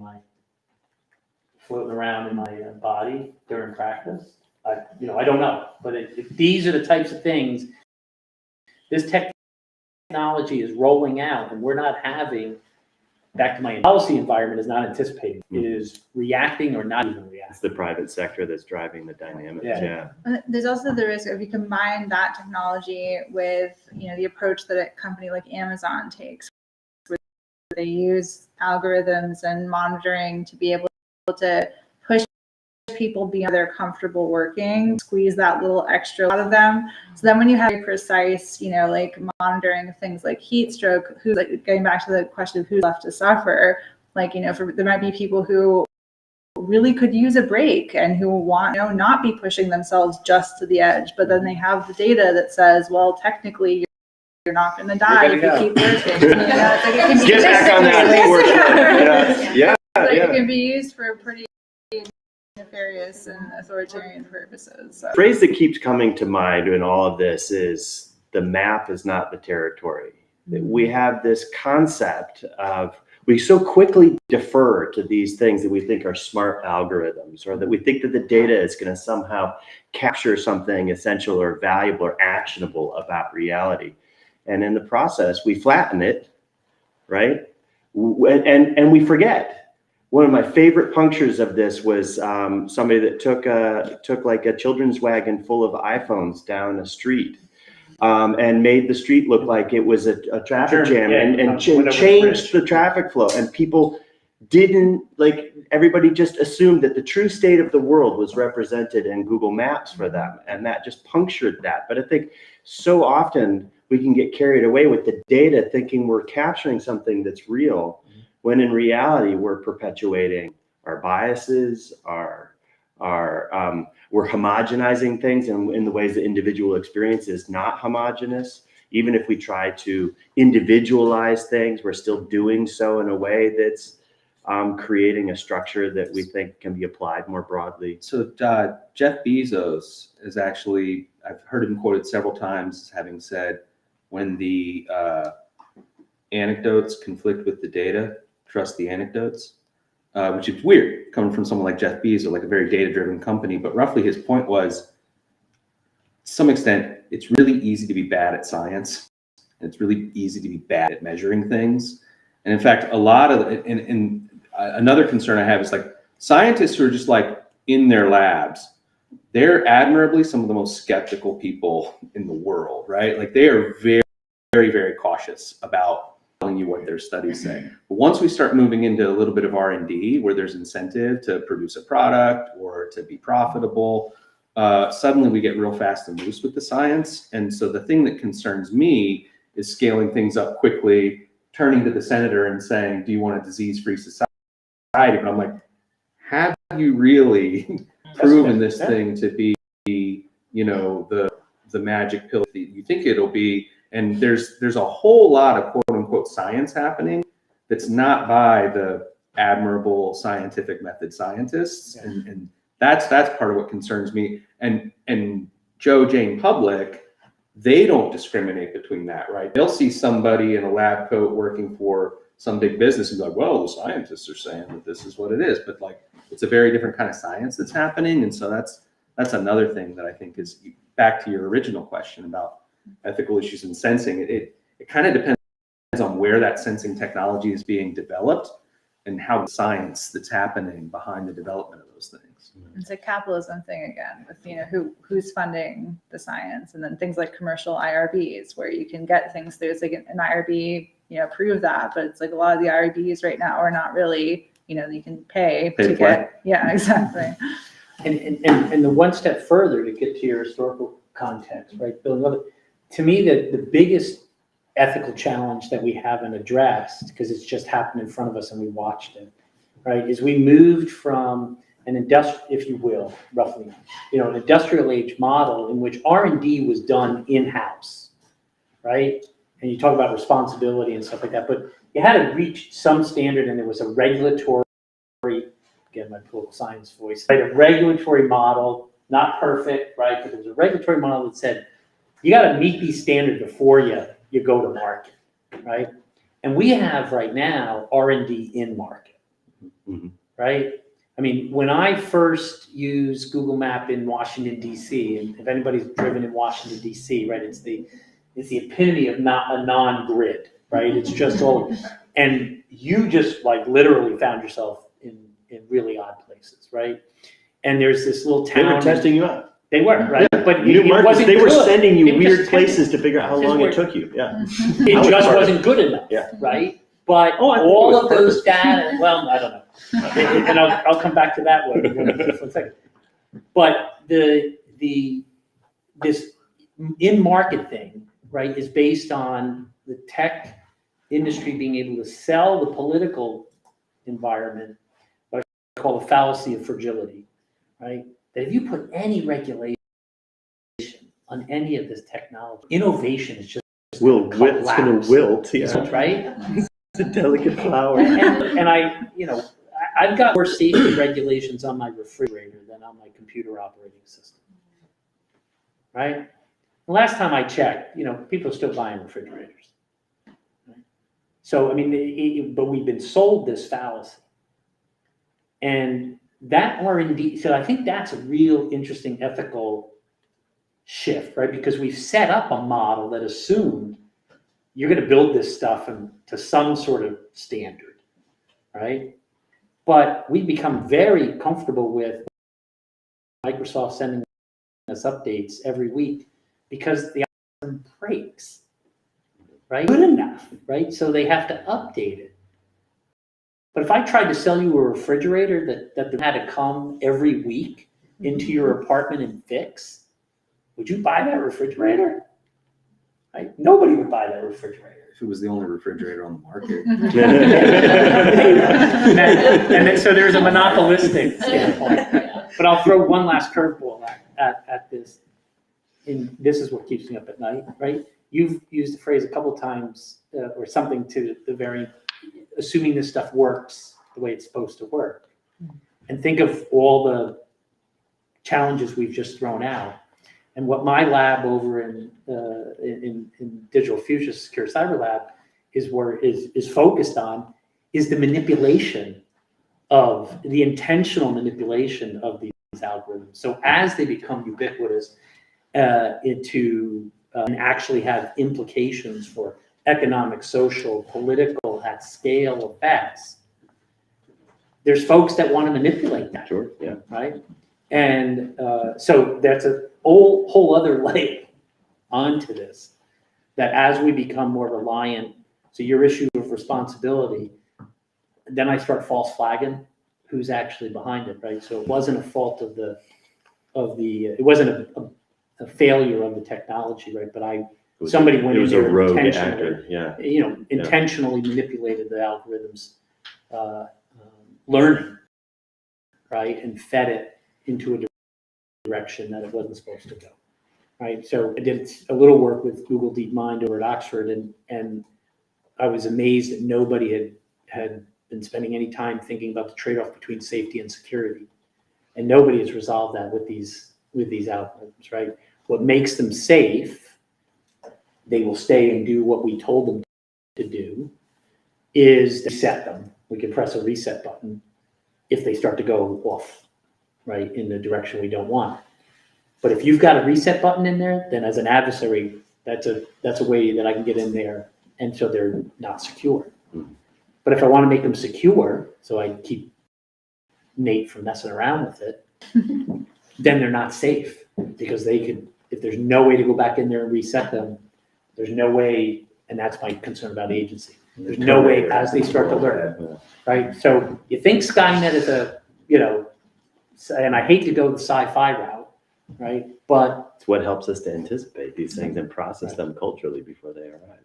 Speaker 2: floating around in my body during practice? I don't know. But if these are the types of things, this technology is rolling out, and we're not having, back to my policy environment, is not anticipating. It is reacting or not even reacting.
Speaker 3: It's the private sector that's driving the dynamics. Yeah.
Speaker 8: There's also the risk if you combine that technology with, the approach that a company like Amazon takes, where they use algorithms and monitoring to be able to push people beyond their comfortable working, squeeze that little extra out of them. So then when you have very precise, monitoring of things like heat stroke, going back to the question of who's left to suffer, there might be people who really could use a break and who want, not be pushing themselves just to the edge, but then they have the data that says, well, technically you're not going to die if you keep working. Yeah, it's like it can be
Speaker 3: Get back on that. Yeah.
Speaker 8: It can be used for pretty nefarious and authoritarian purposes. So.
Speaker 3: The phrase that keeps coming to mind in all of this is the map is not the territory. We have this concept of, we so quickly defer to these things that we think are smart algorithms, or that we think that the data is going to somehow capture something essential or valuable or actionable about reality. And in the process, we flatten it, right? And we forget. One of my favorite punctures of this was somebody that took like a children's wagon full of iPhones down a street and made the street look like it was a traffic jam and changed the traffic flow. And people didn't, like, everybody just assumed that the true state of the world was represented in Google Maps for them. And that just punctured that. But I think so often we can get carried away with the data thinking we're capturing something that's real, when in reality we're perpetuating our biases, we're homogenizing things in the ways that individual experience is not homogenous. Even if we try to individualize things, we're still doing so in a way that's creating a structure that we think can be applied more broadly.
Speaker 1: So Jeff Bezos is actually, I've heard him quoted several times having said, when the anecdotes conflict with the data, trust the anecdotes, which is weird coming from someone like Jeff Bezos, like a very data-driven company. But roughly his point was, to some extent, it's really easy to be bad at science. And it's really easy to be bad at measuring things. And in fact, a lot of, and another concern I have is like scientists who are just like in their labs, they're admirably some of the most skeptical people in the world, right? Like they are very, very, very cautious about telling you what their studies say. But once we start moving into a little bit of R&D where there's incentive to produce a product or to be profitable, suddenly we get real fast and loose with the science. And so the thing that concerns me is scaling things up quickly, turning to the senator and saying, do you want a disease-free society? But I'm like, have you really proven this thing to be, the magic pill that you think it'll be? And there's a whole lot of quote unquote science happening that's not by the admirable scientific method scientists. And that's part of what concerns me. And Joe, Jane public, they don't discriminate between that, right? They'll see somebody in a lab coat working for some big business and be like, well, the scientists are saying that this is what it is. But like, it's a very different kind of science that's happening. And so that's another thing that I think is back to your original question about ethical issues in sensing. It kind of depends on where that sensing technology is being developed and how the science that's happening behind the development of those things.
Speaker 8: It's a capitalism thing again, with who's funding the science, and then things like commercial IRBs where you can get things through. It's like an IRB, prove that, but it's like a lot of the IRBs right now are not really, you can pay to get. Yeah, exactly.
Speaker 2: And the one step further to get to your historical context, right, Bill? To me, the biggest ethical challenge that we haven't addressed, because it's just happened in front of us and we watched it, right, is we moved from an industrial, if you will, roughly, an industrial age model in which R&D was done in-house, right? And you talk about responsibility and stuff like that, but you had to reach some standard, and there was a regulatory, again, my political science voice, right? A regulatory model, not perfect, right? But there was a regulatory model that said, you got to meet these standards before you go to market, right? And we have right now R&D in market, right? I mean, when I first used Google Map in Washington, D.C., and if anybody's driven in Washington, D.C., right, it's the epitome of not a non-grid, right? It's just all, and you just like literally found yourself in really odd places, right? And there's this little town.
Speaker 3: They were testing you out.
Speaker 2: They were, right?
Speaker 3: Yeah.
Speaker 2: But
Speaker 3: New markets, they were
Speaker 2: good.
Speaker 3: sending you
Speaker 2: It
Speaker 3: weird
Speaker 2: just
Speaker 3: places to figure out how long it took you. Yeah.
Speaker 2: It just wasn't good enough, right? But all of those data, well, I don't know. And I'll come back to that one for a second. But this in-market thing, right, is based on the tech industry being able to sell the political environment call the fallacy of fragility, right? That if you put any regulation on any of this technology, innovation is just
Speaker 3: It's going to wilt,
Speaker 2: right?
Speaker 3: It's a delicate flower.
Speaker 2: And I've got more safety regulations on my refrigerator than on my computer operating system, right? The last time I checked, people are still buying refrigerators. Right? So, but we've been sold this fallacy. And that R&D, so I think that's a real interesting ethical shift, right? Because we've set up a model that assumed you're going to build this stuff to some sort of standard, right? But we've become very comfortable with Microsoft sending us updates every week because the algorithm breaks, right? Good enough, right? So they have to update it. But if I tried to sell you a refrigerator that had to come every week into your apartment and fix, would you buy that refrigerator? Right? Nobody would buy that refrigerator.
Speaker 1: If it was the only refrigerator on the market.
Speaker 2: and then, so there's a monopolistic standpoint. But I'll throw one last curveball at this. And this is what keeps me up at night, right? You've used the phrase a couple times or something to the very, assuming this stuff works the way it's supposed to work. And think of all the challenges we've just thrown out. And what my lab over in Digital Future Secure Cyber Lab is focused on is the manipulation of the intentional manipulation of these algorithms. So as they become ubiquitous and actually have implications for economic, social, political, at scale effects, there's folks that want to manipulate that.
Speaker 3: Sure, yeah.
Speaker 2: Right? And so that's a whole other layer onto this, that as we become more reliant, so your issue of responsibility, then I start false flagging who's actually behind it, right? So it wasn't a fault of the it wasn't a failure of the technology, right? But somebody went in there intentionally, intentionally manipulated the algorithms, learning, right, and fed it into a direction that it wasn't supposed to go, right? So I did a little work with Google DeepMind over at Oxford, and I was amazed that nobody had been spending any time thinking about the trade-off between safety and security, and nobody has resolved that with these algorithms, right? What makes them safe, they will stay and do what we told them to do, is reset them. We can press a reset button if they start to go off, right, in the direction we don't want. But if you've got a reset button in there, then as an adversary, that's a way that I can get in there, and so they're not secure. But if I want to make them secure, so I keep Nate from messing around with it, then they're not safe, because they could, if there's no way to go back in there and reset them, there's no way, and that's my concern about agency. There's no way as they start to learn, right? So you think Skynet is and I hate to go the sci-fi route, right? But
Speaker 3: it's what helps us to anticipate these things and process them culturally before they arrive.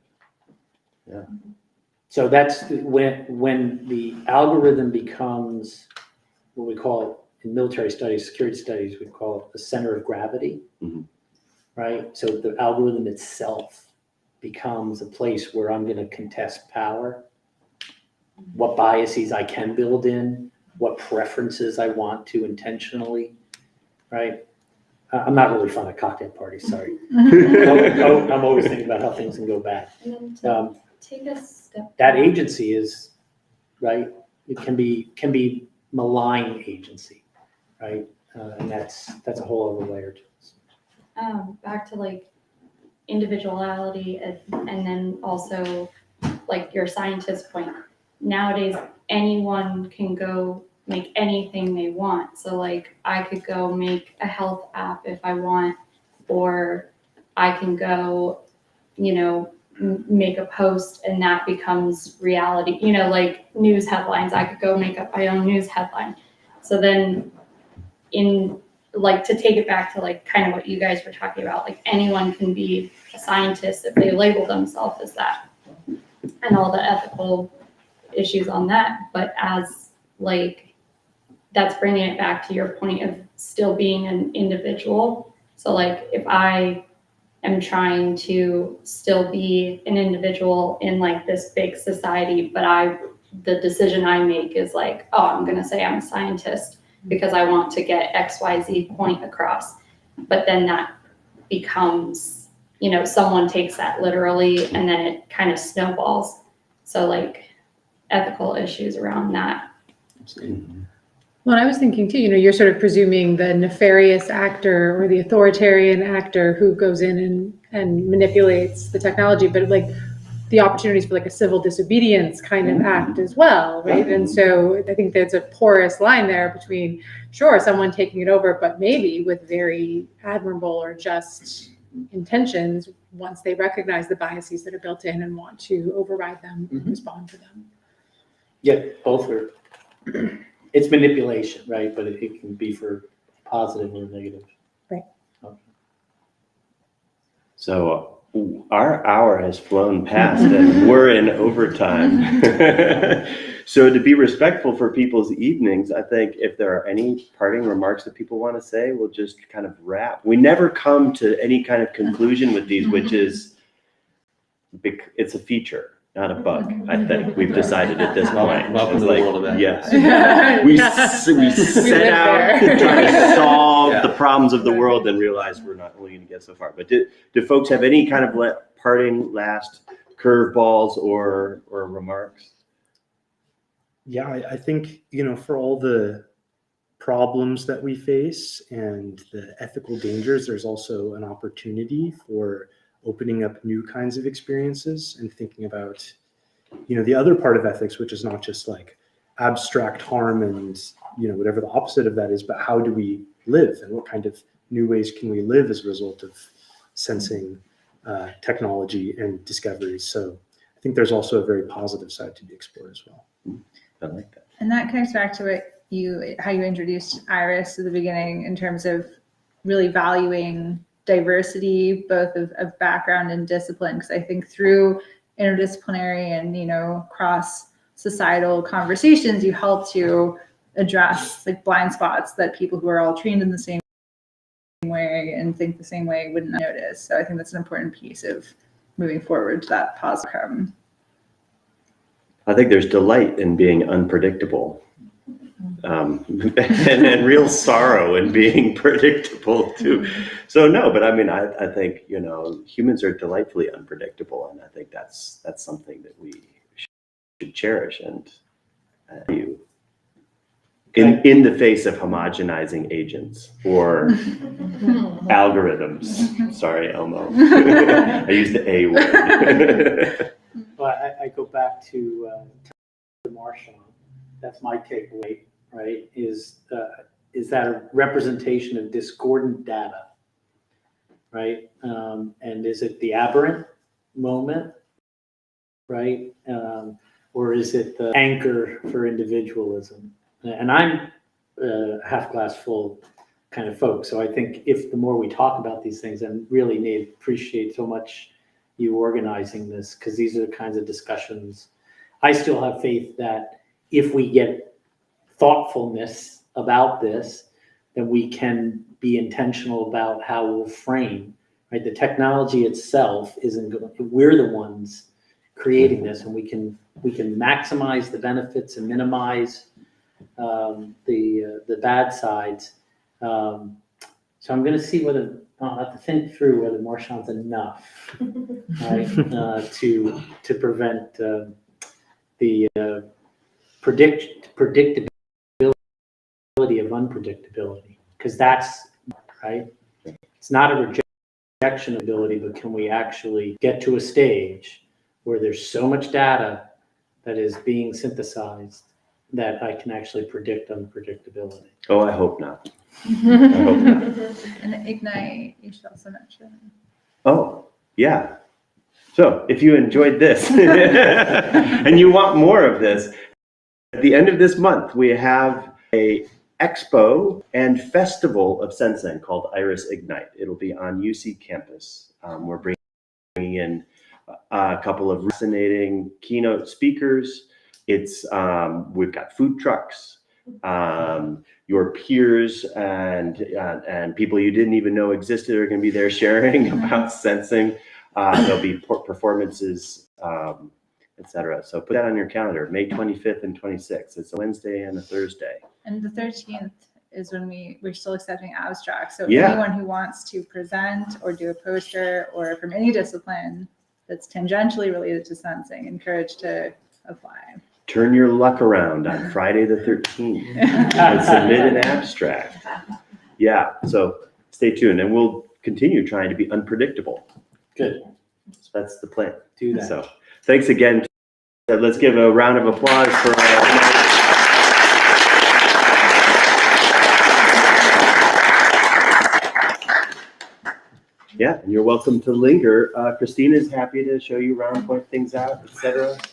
Speaker 3: Yeah.
Speaker 2: So that's when the algorithm becomes what we call in military studies, security studies, we call it the center of gravity, right? So the algorithm itself becomes a place where I'm going to contest power, what biases I can build in, what preferences I want to intentionally, right? I'm not really fond of cocktail parties, sorry. I'm always thinking about how things can go bad.
Speaker 12: And then take a step.
Speaker 2: That agency is, right, it can be malign agency, right? And that's a whole other layer to this.
Speaker 12: Back to like individuality and then also like your scientist point. Nowadays, anyone can go make anything they want. So like I could go make a health app if I want, or I can go, make a post and that becomes reality. Like news headlines, I could go make up my own news headline. So then to take it back to like kind of what you guys were talking about, like anyone can be a scientist if they label themselves as that, and all the ethical issues on that. But as like that's bringing it back to your point of still being an individual. So like if I am trying to still be an individual in like this big society, but the decision I make is like, oh, I'm going to say I'm a scientist because I want to get XYZ point across. But then that becomes, someone takes that literally and then it kind of snowballs. So like ethical issues around that.
Speaker 5: Well, I was thinking too, you're sort of presuming the nefarious actor or the authoritarian actor who goes in and manipulates the technology, but like the opportunities for like a civil disobedience kind of act as well, right? And so I think there's a porous line there between, sure, someone taking it over, but maybe with very admirable or just intentions once they recognize the biases that are built in and want to override them and respond to them.
Speaker 2: Yeah, both are. It's manipulation, right? But it can be for positive or negative.
Speaker 5: Right.
Speaker 2: Okay.
Speaker 3: So our hour has flown past and we're in overtime. So to be respectful for people's evenings, I think if there are any parting remarks that people want to say, we'll just kind of wrap. We never come to any kind of conclusion with these, which is, it's a feature, not a bug. I think we've decided at this point.
Speaker 1: Welcome
Speaker 3: It's
Speaker 1: to the
Speaker 3: like,
Speaker 1: world of ethics.
Speaker 3: yes. We set out to try to solve
Speaker 1: Yeah.
Speaker 3: the problems of the world and realize we're not only going to get so far. But do folks have any kind of parting last curveballs or remarks?
Speaker 4: Yeah, I think, for all the problems that we face and the ethical dangers, there's also an opportunity for opening up new kinds of experiences and thinking about, the other part of ethics, which is not just like abstract harm and, whatever the opposite of that is, but how do we live and what kind of new ways can we live as a result of sensing technology and discoveries. So I think there's also a very positive side to be explored as well.
Speaker 3: I like that.
Speaker 8: And that comes back to how you introduced IRiS at the beginning in terms of really valuing diversity, both of background and discipline. Because I think through interdisciplinary and, cross societal conversations, you help to address like blind spots that people who are all trained in the same way and think the same way wouldn't notice. So I think that's an important piece of moving forward to that positive outcome.
Speaker 3: I think there's delight in being unpredictable, and real sorrow in being predictable too. So no, but I mean, I think humans are delightfully unpredictable, and I think that's something that we should cherish and value in the face of homogenizing agents or algorithms. Sorry, Elmo. I used the A word.
Speaker 2: Well, I go back to Marshall. That's my takeaway, right? Is that a representation of discordant data, right? And is it the aberrant moment, right? Or is it the anchor for individualism? And I'm half glass full kind of folk. So I think if the more we talk about these things, and really, Nate, appreciate so much you organizing this, because these are the kinds of discussions. I still have faith that if we get thoughtfulness about this, then we can be intentional about how we'll frame, right? The technology itself isn't going, we're the ones creating this, and we can maximize the benefits and minimize the bad sides. So I'm going to see whether I'll have to think through whether Marchand's enough, right, to prevent the predictability of unpredictability, because that's right. It's not a rejection ability, but can we actually get to a stage where there's so much data that is being synthesized that I can actually predict unpredictability?
Speaker 3: Oh, I hope not. I hope not.
Speaker 8: And Ignite, you should also mention.
Speaker 3: Oh, yeah. So if you enjoyed this and you want more of this, at the end of this month, we have a expo and festival of sensing called IRiS Ignite. It'll be on UC campus. We're bringing in a couple of fascinating keynote speakers. We've got food trucks. Your peers and people you didn't even know existed are going to be there sharing about sensing. There'll be performances, etc. So put that on your calendar, May 25th and 26th. It's a Wednesday and a Thursday.
Speaker 8: And the 13th is when we're still accepting abstracts. So
Speaker 3: Yeah.
Speaker 8: anyone who wants to present or do a poster or from any discipline that's tangentially related to sensing, encouraged to apply.
Speaker 3: Turn your luck around on Friday the 13th and submit an abstract. Yeah, so stay tuned and we'll continue trying to be unpredictable.
Speaker 2: Good.
Speaker 3: So that's the plan.
Speaker 2: Do that.
Speaker 3: So thanks again. Let's give a round of applause for Yeah, and you're welcome to linger. Christina's happy to show you around, point things out, etc.